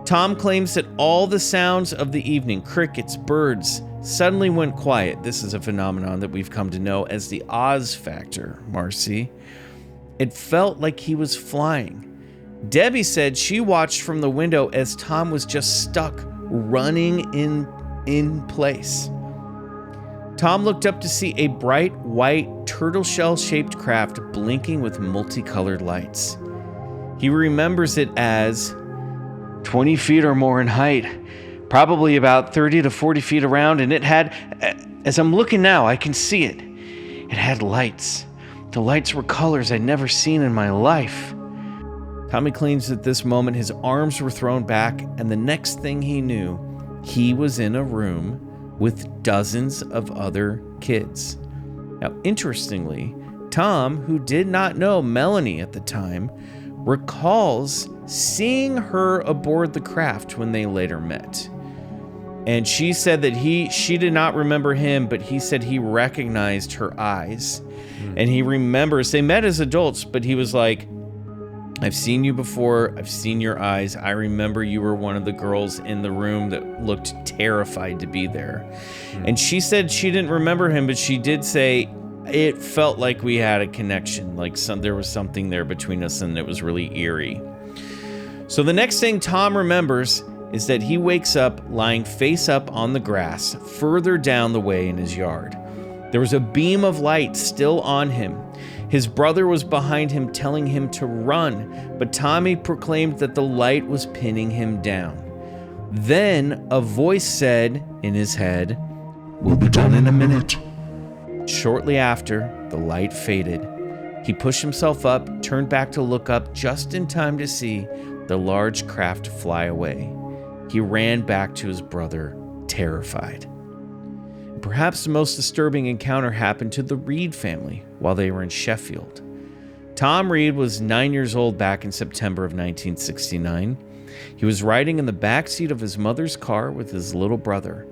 Tom claims that all the sounds of the evening, crickets, birds, suddenly went quiet. This is a phenomenon that we've come to know as the Oz factor, Marcy. It felt like he was flying. Debbie said she watched from the window as Tom was just stuck running in place. Tom looked up to see a bright white turtle shell-shaped craft blinking with multicolored lights. He remembers it as 20 feet or more in height, probably about 30 to 40 feet around, and it had, as I'm looking now, I can see it. It had lights. The lights were colors I'd never seen in my life. Tommy claims at this moment his arms were thrown back, and the next thing he knew, he was in a room with dozens of other kids. Now, interestingly, Tom, who did not know Melanie at the time, recalls seeing her aboard the craft when they later met. And she said that she did not remember him, but he said he recognized her eyes. And he remembers, they met as adults, but he was like, I've seen you before. I've seen your eyes. I remember you were one of the girls in the room that looked terrified to be there. And she said she didn't remember him, but she did say it felt like we had a connection, like there was something there between us, and it was really eerie. So the next thing Tom remembers is that he wakes up lying face up on the grass further down the way in his yard. There was a beam of light still on him. His brother was behind him telling him to run, but Tommy proclaimed that the light was pinning him down. Then a voice said in his head, "We'll be done in a minute." Shortly after, the light faded. He pushed himself up, turned back to look up just in time to see the large craft fly away. He ran back to his brother, terrified. Perhaps the most disturbing encounter happened to the Reed family while they were in Sheffield. Tom Reed was 9 years old back in September of 1969. He was riding in the back seat of his mother's car with his little brother.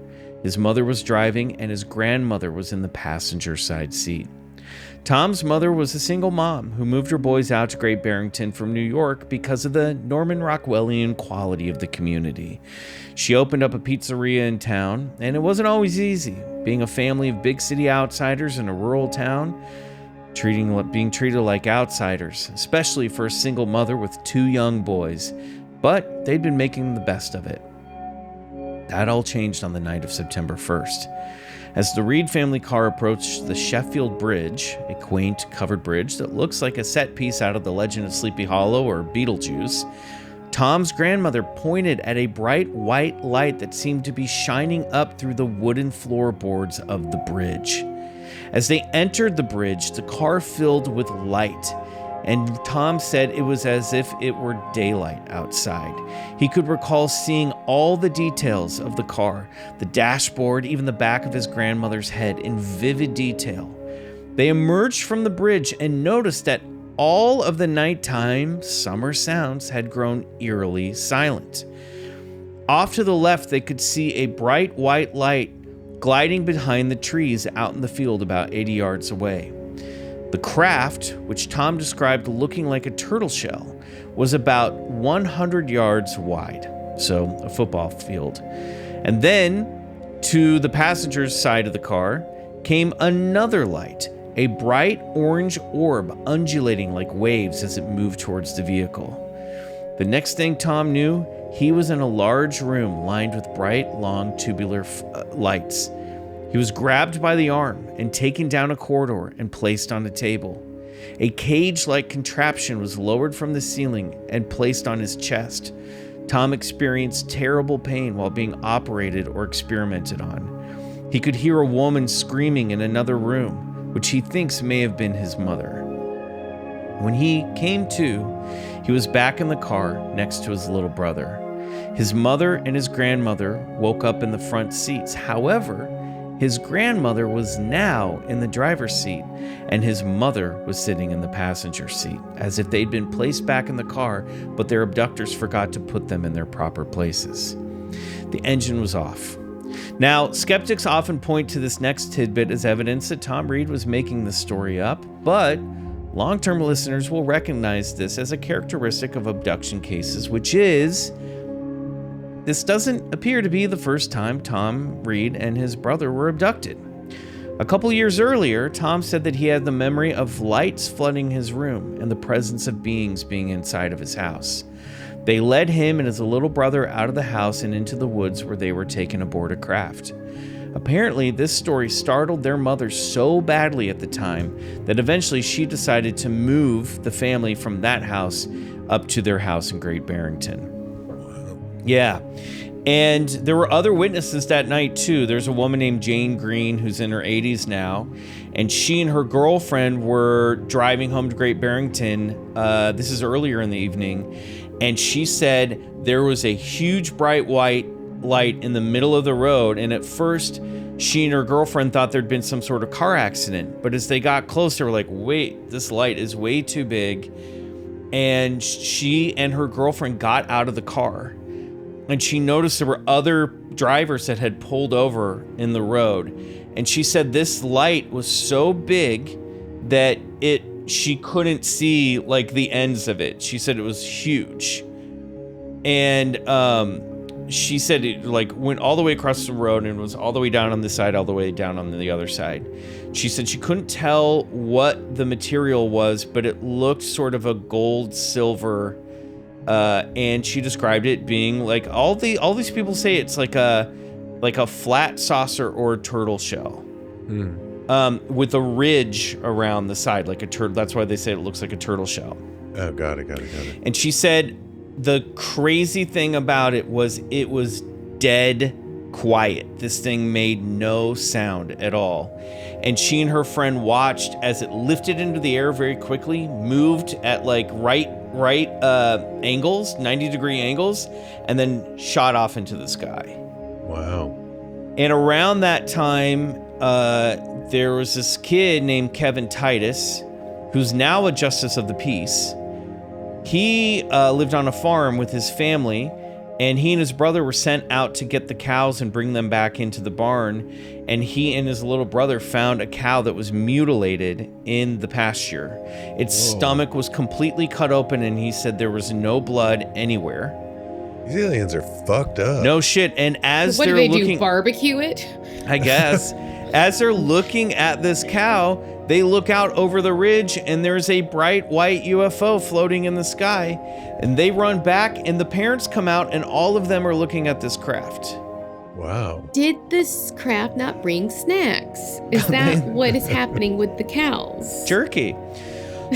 His mother was driving and his grandmother was in the passenger side seat. Tom's mother was a single mom who moved her boys out to Great Barrington from New York because of the Norman Rockwellian quality of the community. She opened up a pizzeria in town, and it wasn't always easy, being a family of big city outsiders in a rural town, being treated like outsiders, especially for a single mother with 2 young boys, but they'd been making the best of it. That all changed on the night of September 1st. As the Reed family car approached the Sheffield Bridge, a quaint covered bridge that looks like a set piece out of The Legend of Sleepy Hollow or Beetlejuice, Tom's grandmother pointed at a bright white light that seemed to be shining up through the wooden floorboards of the bridge. As they entered the bridge, the car filled with light, and Tom said it was as if it were daylight outside. He could recall seeing all the details of the car, the dashboard, even the back of his grandmother's head in vivid detail. They emerged from the bridge and noticed that all of the nighttime summer sounds had grown eerily silent. Off to the left, they could see a bright white light gliding behind the trees out in the field about 80 yards away. The craft, which Tom described looking like a turtle shell, was about 100 yards wide, so a football field. And then, to the passenger's side of the car, came another light, a bright orange orb undulating like waves as it moved towards the vehicle. The next thing Tom knew, he was in a large room lined with bright, long, tubular lights. He was grabbed by the arm and taken down a corridor and placed on a table. A cage-like contraption was lowered from the ceiling and placed on his chest. Tom experienced terrible pain while being operated or experimented on. He could hear a woman screaming in another room, which he thinks may have been his mother. When he came to, he was back in the car next to his little brother. His mother and his grandmother woke up in the front seats. However, his grandmother was now in the driver's seat, and his mother was sitting in the passenger seat, as if they'd been placed back in the car, but their abductors forgot to put them in their proper places. The engine was off. Now, skeptics often point to this next tidbit as evidence that Tom Reed was making this story up, but long-term listeners will recognize this as a characteristic of abduction cases, which is this doesn't appear to be the first time Tom Reed and his brother were abducted. A couple years earlier, Tom said that he had the memory of lights flooding his room and the presence of beings being inside of his house. They led him and his little brother out of the house and into the woods where they were taken aboard a craft. Apparently, this story startled their mother so badly at the time that eventually she decided to move the family from that house up to their house in Great Barrington. Yeah. And there were other witnesses that night, too. There's a woman named Jane Green who's in her 80s now, and she and her girlfriend were driving home to Great Barrington. This is earlier in the evening, and she said there was a huge bright white light in the middle of the road, and at first she and her girlfriend thought there'd been some sort of car accident, but as they got close, they were like, wait, this light is way too big. And she and her girlfriend got out of the car, and she noticed there were other drivers that had pulled over in the road. And she said this light was so big that she couldn't see like the ends of it. She said it was huge. And she said it like went all the way across the road and was all the way down on this side, all the way down on the other side. She said she couldn't tell what the material was, but it looked sort of a gold silver. And she described it being like all these people say it's like a flat saucer or a turtle shell, with a ridge around the side like a turtle. That's why they say it looks like a turtle shell. Oh, got it. And she said the crazy thing about it was dead quiet. This thing made no sound at all. And she and her friend watched as it lifted into the air very quickly, moved at like right angles, 90-degree angles, and then shot off into the sky. Wow. And around that time, there was this kid named Kevin Titus, who's now a justice of the peace. He lived on a farm with his family, and he and his brother were sent out to get the cows and bring them back into the barn. And he and his little brother found a cow that was mutilated in the pasture. Its stomach was completely cut open, and he said there was no blood anywhere. These aliens are fucked up. No shit. And as What do they're they looking, do? Barbecue it? I guess, as they're looking at this cow, they look out over the ridge, and there's a bright white UFO floating in the sky. And they run back, and the parents come out, and all of them are looking at this craft. Wow. Did this craft not bring snacks? Is that what is happening with the cows? Jerky.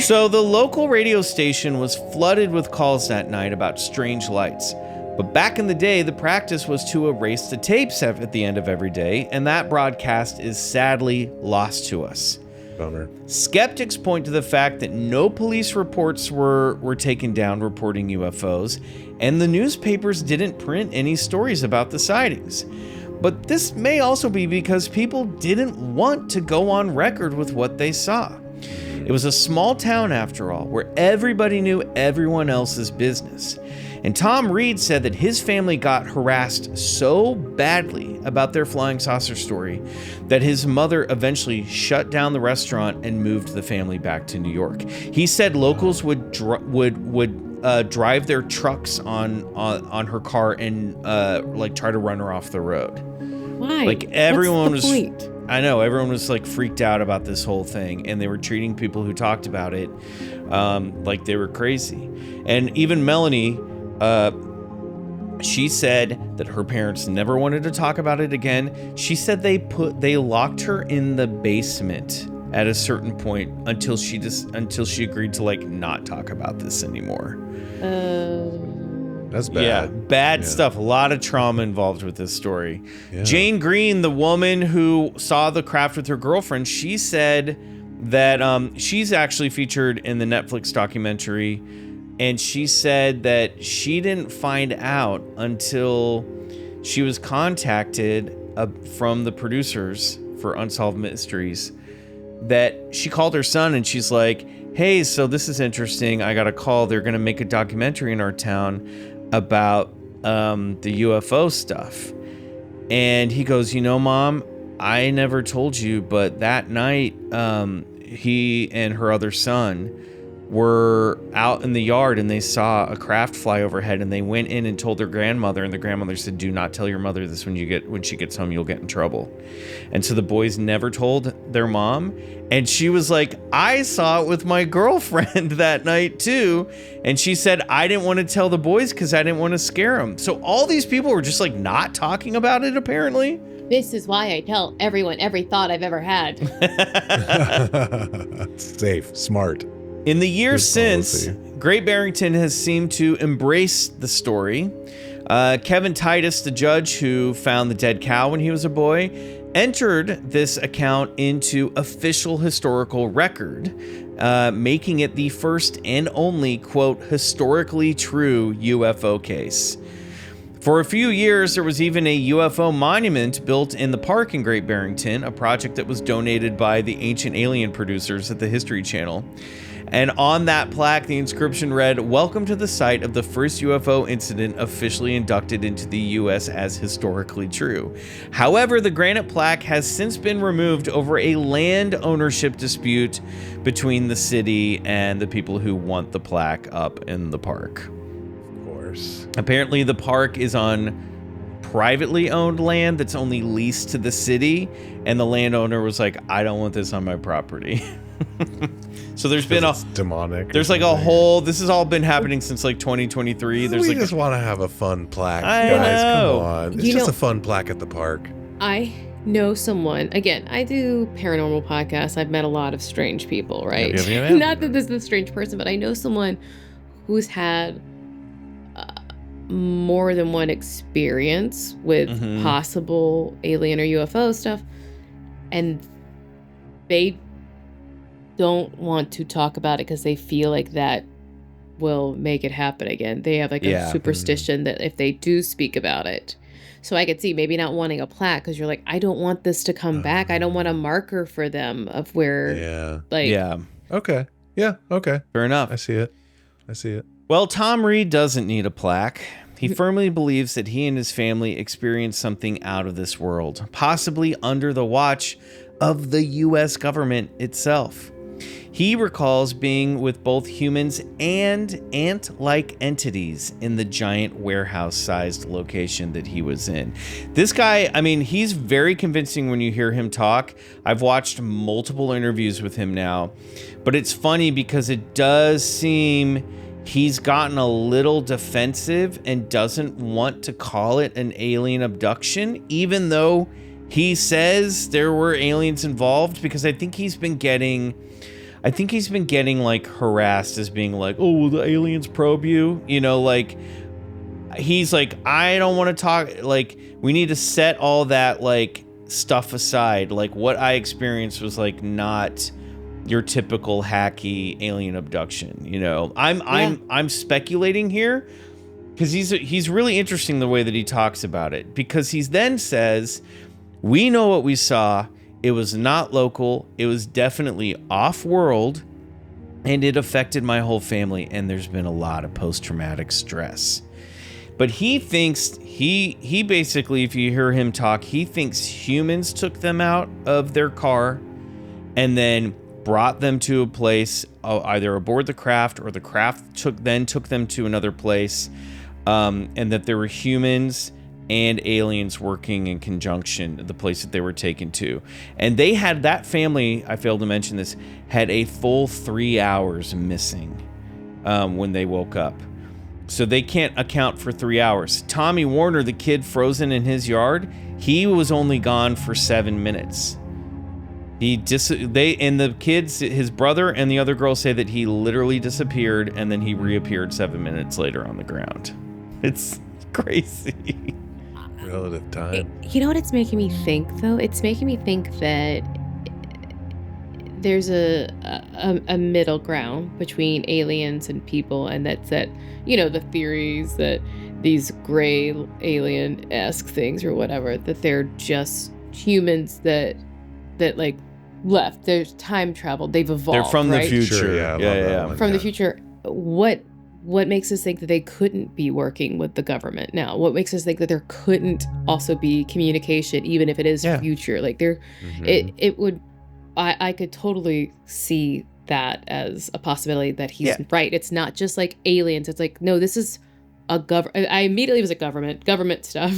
So the local radio station was flooded with calls that night about strange lights. But back in the day, the practice was to erase the tapes at the end of every day, and that broadcast is sadly lost to us. Bummer. Skeptics point to the fact that no police reports were taken down reporting UFOs, and the newspapers didn't print any stories about the sightings. But this may also be because people didn't want to go on record with what they saw. It was a small town, after all, where everybody knew everyone else's business. And Tom Reed said that his family got harassed so badly about their flying saucer story that his mother eventually shut down the restaurant and moved the family back to New York. He said locals would drive their trucks on her car and like try to run her off the road. Why? Like everyone What's the point? I know everyone was like freaked out about this whole thing, and they were treating people who talked about it like they were crazy. And even Melanie, she said that her parents never wanted to talk about it again. She said they locked her in the basement at a certain point until she agreed to like not talk about this anymore. That's bad. Yeah, bad stuff. A lot of trauma involved with this story. Yeah. Jane Green, the woman who saw the craft with her girlfriend, she said that she's actually featured in the Netflix documentary, and she said that she didn't find out until she was contacted from the producers for Unsolved Mysteries, that she called her son and she's like, hey, so this is interesting. I got a call. They're going to make a documentary in our town about the UFO stuff. And he goes, you know, Mom, I never told you, but that night he and her other son were out in the yard and they saw a craft fly overhead, and they went in and told their grandmother, and the grandmother said, "Do not tell your mother this. When she gets home, you'll get in trouble." And so the boys never told their mom, and she was like, "I saw it with my girlfriend that night too," and she said, "I didn't want to tell the boys because I didn't want to scare them." So all these people were just like not talking about it apparently. This is why I tell everyone every thought I've ever had. Safe, smart. In the years Good since, policy. Great Barrington has seemed to embrace the story. Kevin Titus, the judge who found the dead cow when he was a boy, entered this account into official historical record, making it the first and only, quote, historically true UFO case. For a few years, there was even a UFO monument built in the park in Great Barrington, a project that was donated by the Ancient Alien producers at the History Channel. And on that plaque, the inscription read, "Welcome to the site of the first UFO incident officially inducted into the U.S. as historically true." However, the granite plaque has since been removed over a land ownership dispute between the city and the people who want the plaque up in the park. Of course. Apparently, the park is on privately owned land that's only leased to the city, and the landowner was like, "I don't want this on my property." So there's been It's demonic. there's like a whole, this has all been happening since like 2023. There's we like just want to have a fun plaque, I guys. know. Come on, it's You just know- a fun plaque at the park. I know someone, again, I do paranormal podcasts. I've met a lot of strange people, right? Yep. Not that this is a strange person, but I know someone who's had more than one experience with Mhm. possible alien or UFO stuff, and they don't want to talk about it because they feel like that will make it happen again. They have like Yeah. a superstition that if they do speak about it. So I could see maybe not wanting a plaque because you're like, I don't want this to come back. I don't want a marker for them of where, Yeah. like, yeah, Okay. Yeah. Okay. fair enough. I see it. I see it. Well, Tom Reed doesn't need a plaque. He firmly believes that he and his family experienced something out of this world, possibly under the watch of the U.S. government itself. He recalls being with both humans and ant-like entities in the giant warehouse-sized location that he was in. This guy, I mean, he's very convincing when you hear him talk. I've watched multiple interviews with him now, but it's funny because it does seem he's gotten a little defensive and doesn't want to call it an alien abduction, even though he says there were aliens involved, because I think he's been getting like harassed as being like, "Oh, will the aliens probe you?" You know, like he's like, "I don't want to talk, like we need to set all that like stuff aside. Like what I experienced was like not your typical hacky alien abduction." You know, I'm speculating here because he's really interesting the way that he talks about it, because he then says, "We know what we saw. It was not local. It was definitely off-world, and it affected my whole family, and there's been a lot of post-traumatic stress." But he thinks, he basically, if you hear him talk, he thinks humans took them out of their car and then brought them to a place, either aboard the craft or the craft took them to another place, and that there were humans and aliens working in conjunction at the place that they were taken to. And they had, that family, I failed to mention this, had a full 3 hours missing when they woke up. So they can't account for 3 hours. Tommy Warner, the kid frozen in his yard, he was only gone for 7 minutes. And the kids, his brother and the other girl, say that he literally disappeared and then he reappeared 7 minutes later on the ground. It's crazy. Relative time. You know what it's making me think, though? It's making me think that there's a middle ground between aliens and people, and that's that, you know, the theories that these gray alien-esque things or whatever, that they're just humans that like left. There's time travel. They've evolved. They're from right? the future. Sure, yeah, I love that one. From the Yeah. future. What makes us think that they couldn't be working with the government now? What makes us think that there couldn't also be communication, even if it is Yeah. future? Like there, Mhm. it would, I could totally see that as a possibility that he's right. It's not just like aliens. It's like, no, this is a I immediately was a government stuff.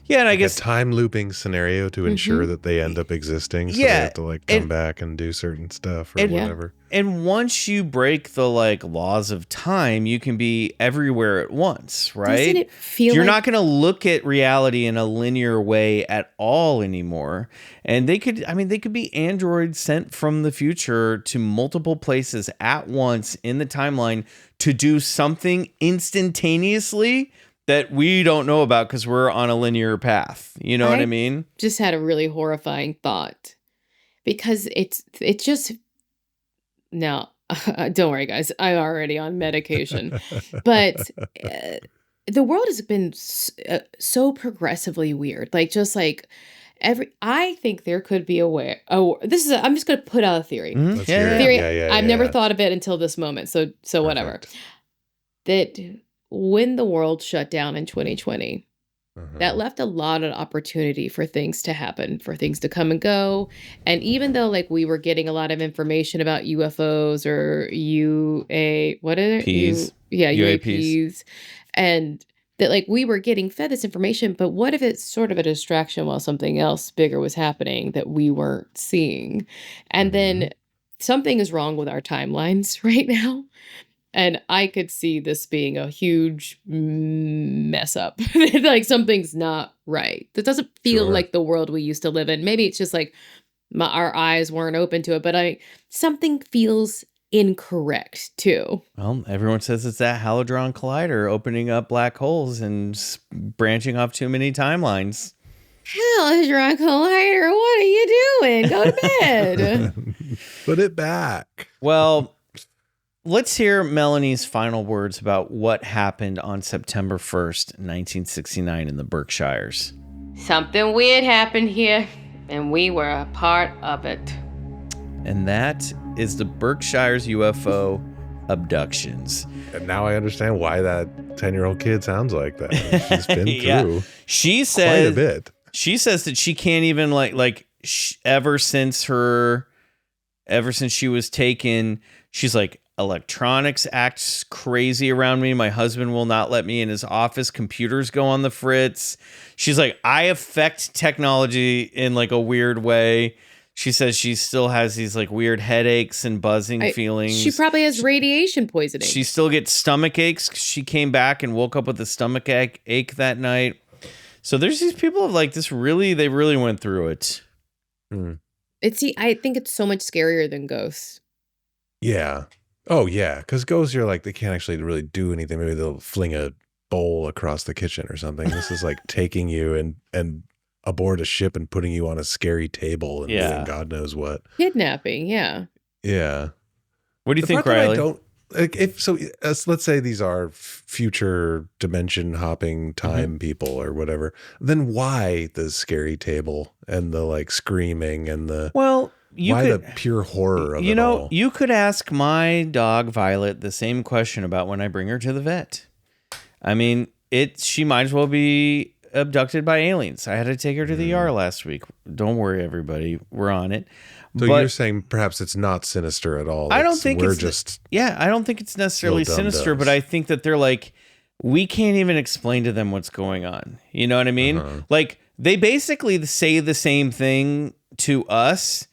Yeah, and I like guess a time looping scenario to ensure that they end up existing. So they have to like come back and do certain stuff or whatever. And once you break the like laws of time, you can be everywhere at once, right? Doesn't it feel You're like... not going to look at reality in a linear way at all anymore. And they could be androids sent from the future to multiple places at once in the timeline to do something instantaneously that we don't know about because we're on a linear path. You know what I mean? Just had a really horrifying thought because it's just now. Don't worry, guys. I'm already on medication, but the world has been so progressively weird. Like just like I think there could be a way. Oh, I'm just going to put out a theory. Mm-hmm. Theory. I've never thought of it until this moment. So whatever. That when the world shut down in 2020, that left a lot of opportunity for things to happen, for things to come and go. And even though like we were getting a lot of information about UFOs or UAPs, and that like we were getting fed this information, but what if it's sort of a distraction while something else bigger was happening that we weren't seeing? And then something is wrong with our timelines right now. And I could see this being a huge mess up. Like something's not right. That doesn't feel like the world we used to live in. Maybe it's just like our eyes weren't open to it, but something feels incorrect too. Well, everyone says it's that Hadron Collider opening up black holes and branching off too many timelines. Hadron Collider, what are you doing? Go to bed. Put it back. Well, let's hear Melanie's final words about what happened on September 1st, 1969 in the Berkshires. Something weird happened here, and we were a part of it. And that is the Berkshires UFO Abductions. And now I understand why that 10-year-old kid sounds like that. She's been through She quite a bit. She says that she can't even ever since she was taken, she's like, electronics acts crazy around me. My husband will not let me in his office. Computers go on the fritz. She's like, I affect technology in like a weird way. She says she still has these like weird headaches and buzzing feelings. She probably has radiation poisoning. She still gets stomach aches. She came back and woke up with a stomach ache that night. So there's these people of like this they really went through it. I think it's so much scarier than ghosts. Yeah. Oh, yeah. Because ghosts, you're like, they can't actually really do anything. Maybe they'll fling a bowl across the kitchen or something. This is like taking you and aboard a ship and putting you on a scary table and doing God knows what. Kidnapping, yeah. Yeah. What do you think, Riley? I don't, like, let's say these are future dimension hopping time people or whatever, then why the scary table and the like screaming and the... Well... the pure horror of it all? You could ask my dog Violet the same question about when I bring her to the vet. I mean, she might as well be abducted by aliens. I had to take her to the ER last week. Don't worry, everybody. We're on it. So you're saying perhaps it's not sinister at all. I don't think I don't think it's necessarily sinister, but I think that they're like, we can't even explain to them what's going on. You know what I mean? Like, they basically say the same thing to us,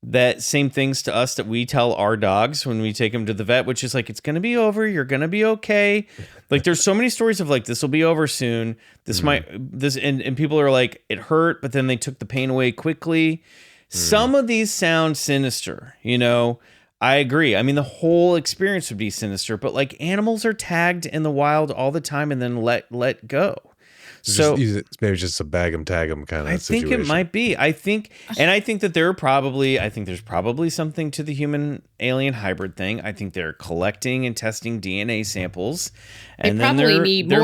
that we tell our dogs when we take them to the vet, which is like, it's going to be over. You're going to be okay. Like, there's so many stories of like, this will be over soon. And people are like, it hurt, but then they took the pain away quickly. Some of these sound sinister, you know. I agree. I mean, the whole experience would be sinister, but like animals are tagged in the wild all the time and then let go. So maybe just a bag 'em tag 'em kind of situation. I think it might be. I think that there's probably something to the human alien hybrid thing. I think they're collecting and testing DNA samples, and then they're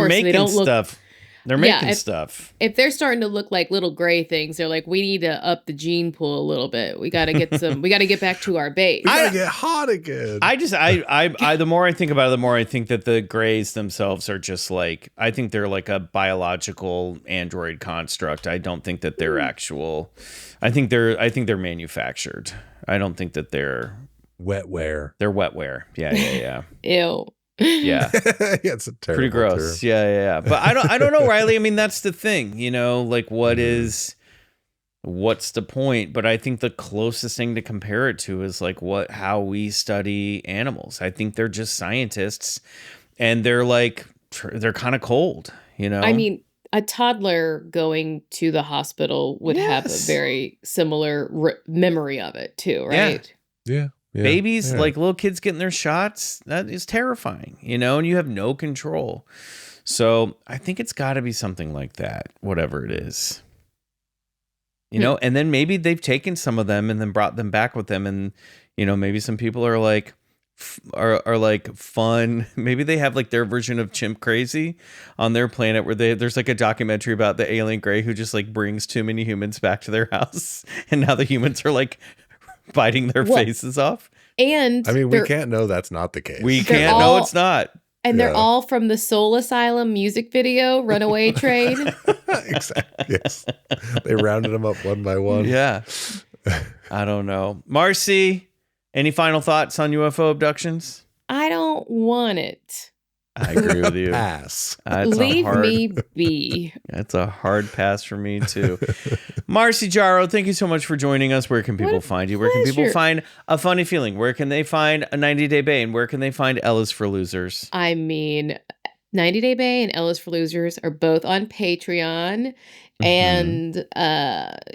making stuff. They're making stuff. If they're starting to look like little gray things, they're like, we need to up the gene pool a little bit. We got to get we got to get back to our base. We got to get hot again. The more I think about it, the more I think that the grays themselves are just like, I think they're like a biological android construct. I don't think that they're actual. I think they're manufactured. I don't think that they're Wetware. They're wetware. Yeah. Ew. Yeah. Yeah, it's a terrible Pretty gross. term. Yeah. But I don't know, Riley. I mean, that's the thing, like what's the point? But I think the closest thing to compare it to is like how we study animals. I think they're just scientists, and they're kind of cold, I mean, a toddler going to the hospital would have a Yes. very similar memory of it too, right? Yeah. Babies, yeah. like little kids getting their shots, that is terrifying, and you have no control. So I think it's got to be something like that, whatever it is. And then maybe they've taken some of them and then brought them back with them, and maybe some people are like are like fun. Maybe they have like their version of chimp crazy on their planet, where there's like a documentary about the alien gray who just like brings too many humans back to their house, and now the humans are like biting their faces off. And I mean, we can't know that's not the case. We They're can't know it's not. And they're all from the Soul Asylum music video, Runaway Train. Exactly. Yes. They rounded them up one by one. Yeah. I don't know. Marcy, any final thoughts on UFO abductions? I don't want it. I agree with you. Pass. Leave me be. That's a hard pass for me too. Marcy Jarreau, thank you so much for joining us. Where can people find you? Where can people find A Funny Feeling? Where can they find A 90 Day Bay? And where can they find Ella's for Losers? I mean, 90 Day Bay and Ella's for Losers are both on Patreon. And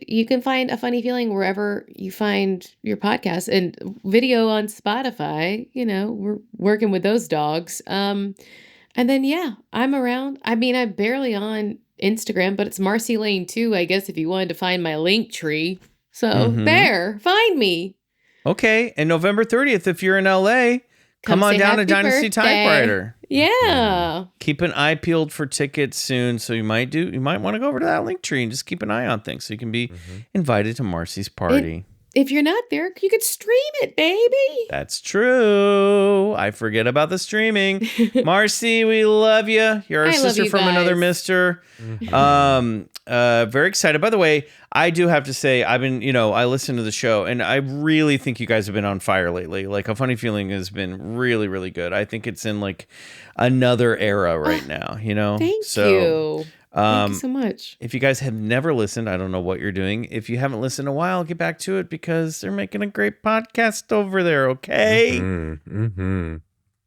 you can find A Funny Feeling wherever you find your podcast, and video on Spotify. We're working with those dogs. And then, I'm around. I mean, I'm barely on Instagram, but it's Marcy Lane too, I guess, if you wanted to find my link tree. So there, find me. Okay. And November 30th, if you're in LA, come on say down to happy Dynasty birthday. Typewriter. Yeah. Keep an eye peeled for tickets soon. So you might want to go over to that link tree and just keep an eye on things so you can be invited to Marcy's party. If you're not there, you could stream it, baby. That's true. I forget about the streaming. Marcy, we love you. You're our I love sister you from another guys. mister. Very excited. By the way, I do have to say, I've been, I listen to the show, and I really think you guys have been on fire lately. Like, A Funny Feeling has been really, really good. I think it's in like another era right now, Thank you. Thank you so much. If you guys have never listened, I don't know what you're doing. If you haven't listened in a while, get back to it because they're making a great podcast over there, okay?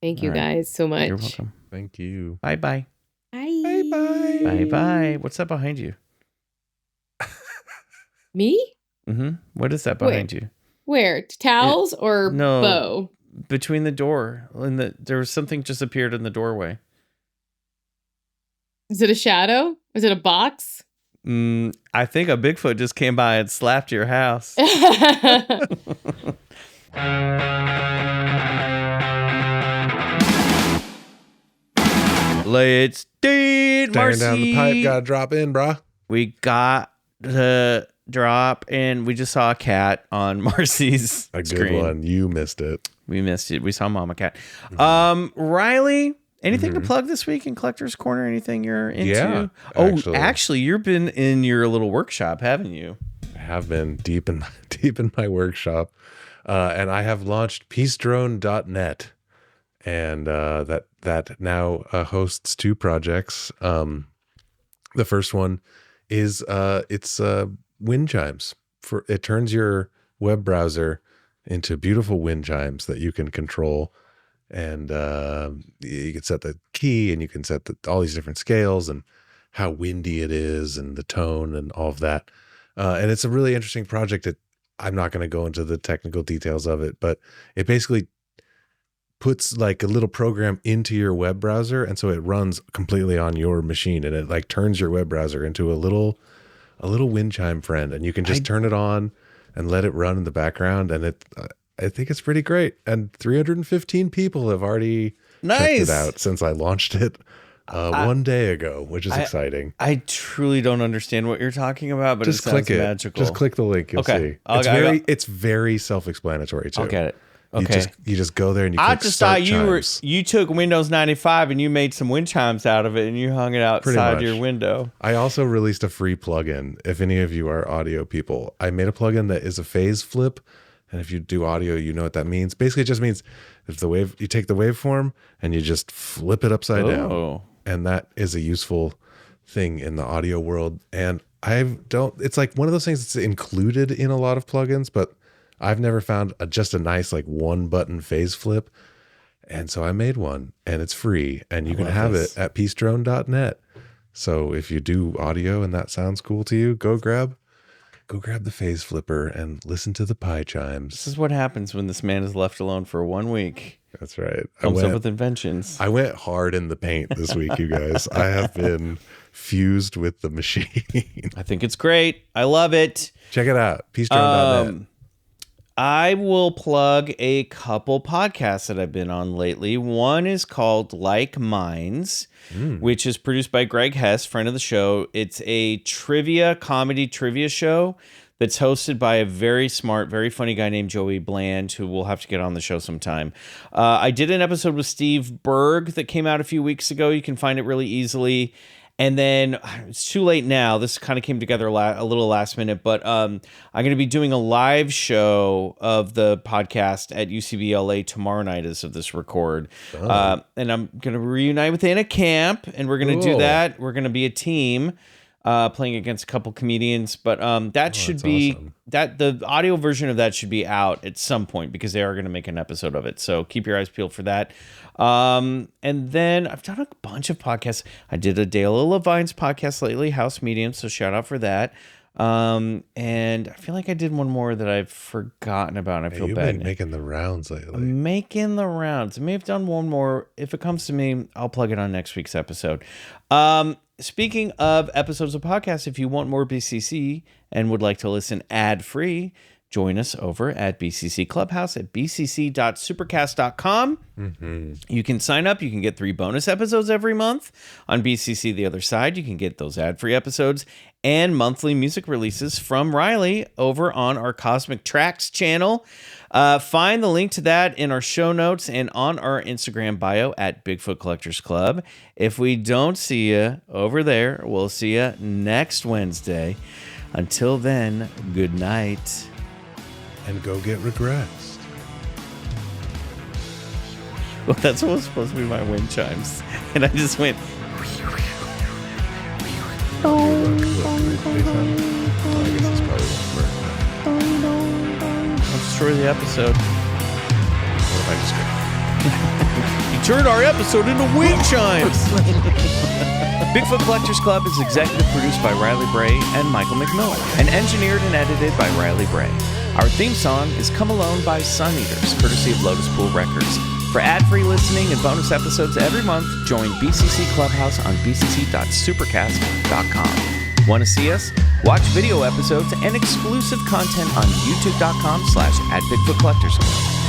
Thank you guys so much. You're welcome. Thank you. Bye-bye. Bye. Bye. Bye-bye. What's that behind you? Me? What is that behind you? Where? Towels or No. bow? Between the door. There was something just appeared in the doorway. Is it a shadow? Is it a box? I think a Bigfoot just came by and slapped your house. Let's do it, Tearing Marcy. down the pipe. Gotta drop in, brah. We got the drop, and we just saw a cat on Marcy's A good screen. one. You missed it. We missed it. We saw Mama Cat. Riley, anything to plug this week in Collector's Corner? Anything you're into? Yeah, actually, you've been in your little workshop, haven't you? I have been deep in my workshop, and I have launched peacedrone.net, and that now hosts two projects. The first one is it's wind chimes. It turns your web browser into beautiful wind chimes that you can control, and you can set the key, and you can set all these different scales and how windy it is and the tone and all of that. And it's a really interesting project. I'm not going to go into the technical details of it, but it basically puts like a little program into your web browser, and so it runs completely on your machine, and it like turns your web browser into a little wind chime friend, and you can just turn it on and let it run in the background, and I think it's pretty great. And 315 people have already checked it out since I launched it 1 day ago, which is exciting. I truly don't understand what you're talking about, but Just it sounds click it. magical. Just click the link. You'll see. It's very self-explanatory too. I'll get it. Okay. You just go there and you click I just start thought chimes. you took Windows 95 and you made some wind chimes out of it and you hung it outside your window. I also released a free plugin. If any of you are audio people, I made a plugin that is a phase flip, And if you do audio, you know what that means. Basically, it just means if you take the waveform and you just flip it upside down. And that is a useful thing in the audio world. And it's like one of those things that's included in a lot of plugins, but I've never found just a nice like one button phase flip. And so I made one, and it's free, and you can have it at peacedrone.net. So if you do audio and that sounds cool to you, go grab the phase flipper and listen to the PyChimes. This is what happens when this man is left alone for 1 week. That's right. Comes up with inventions. I went hard in the paint this week, you guys. I have been fused with the machine. I think it's great. I love it. Check it out. peacedrone.net. I will plug a couple podcasts that I've been on lately. One is called Like Minds, which is produced by Greg Hess, friend of the show. It's a comedy trivia show that's hosted by a very smart, very funny guy named Joey Bland, who we'll have to get on the show sometime. I did an episode with Steve Berg that came out a few weeks ago. You can find it really easily. And then it's too late now. This kind of came together a little last minute, but I'm going to be doing a live show of the podcast at UCBLA tomorrow night as of this record. And I'm going to reunite with Anna Camp, and we're going to do that. We're going to be a team playing against a couple comedians, but that should be awesome. The audio version of that should be out at some point because they are going to make an episode of it. So keep your eyes peeled for that. And then I've done a bunch of podcasts. I did a Dale Levine's podcast lately, House Medium. So shout out for that. And I feel like I did one more that I've forgotten about. And I feel you've bad. Been making the rounds lately. I'm making the rounds. I may have done one more. If it comes to me, I'll plug it on next week's episode. Speaking of episodes of podcasts, if you want more BCC and would like to listen ad-free, join us over at BCC Clubhouse at bcc.supercast.com. Mm-hmm. You can sign up. You can get 3 bonus episodes every month. On BCC The Other Side, you can get those ad-free episodes and monthly music releases from Riley over on our Cosmic Tracks channel. Find the link to that in our show notes and on our Instagram bio at Bigfoot Collectors Club. If we don't see you over there, we'll see you next Wednesday. Until then, good night. And go get regressed. Well, that's what was supposed to be my wind chimes. And I just went... I'll destroy the episode. What if I just go? You turned our episode into wind chimes. Bigfoot Collectors Club is executive produced by Riley Bray and Michael McMillian, and engineered and edited by Riley Bray. Our theme song is Come Alone by Suneaters, courtesy of Lotuspool Records. For ad-free listening and bonus episodes every month, join BCC Clubhouse on bcc.supercast.com. Want to see us? Watch video episodes and exclusive content on youtube.com/@BigfootCollectorsClub.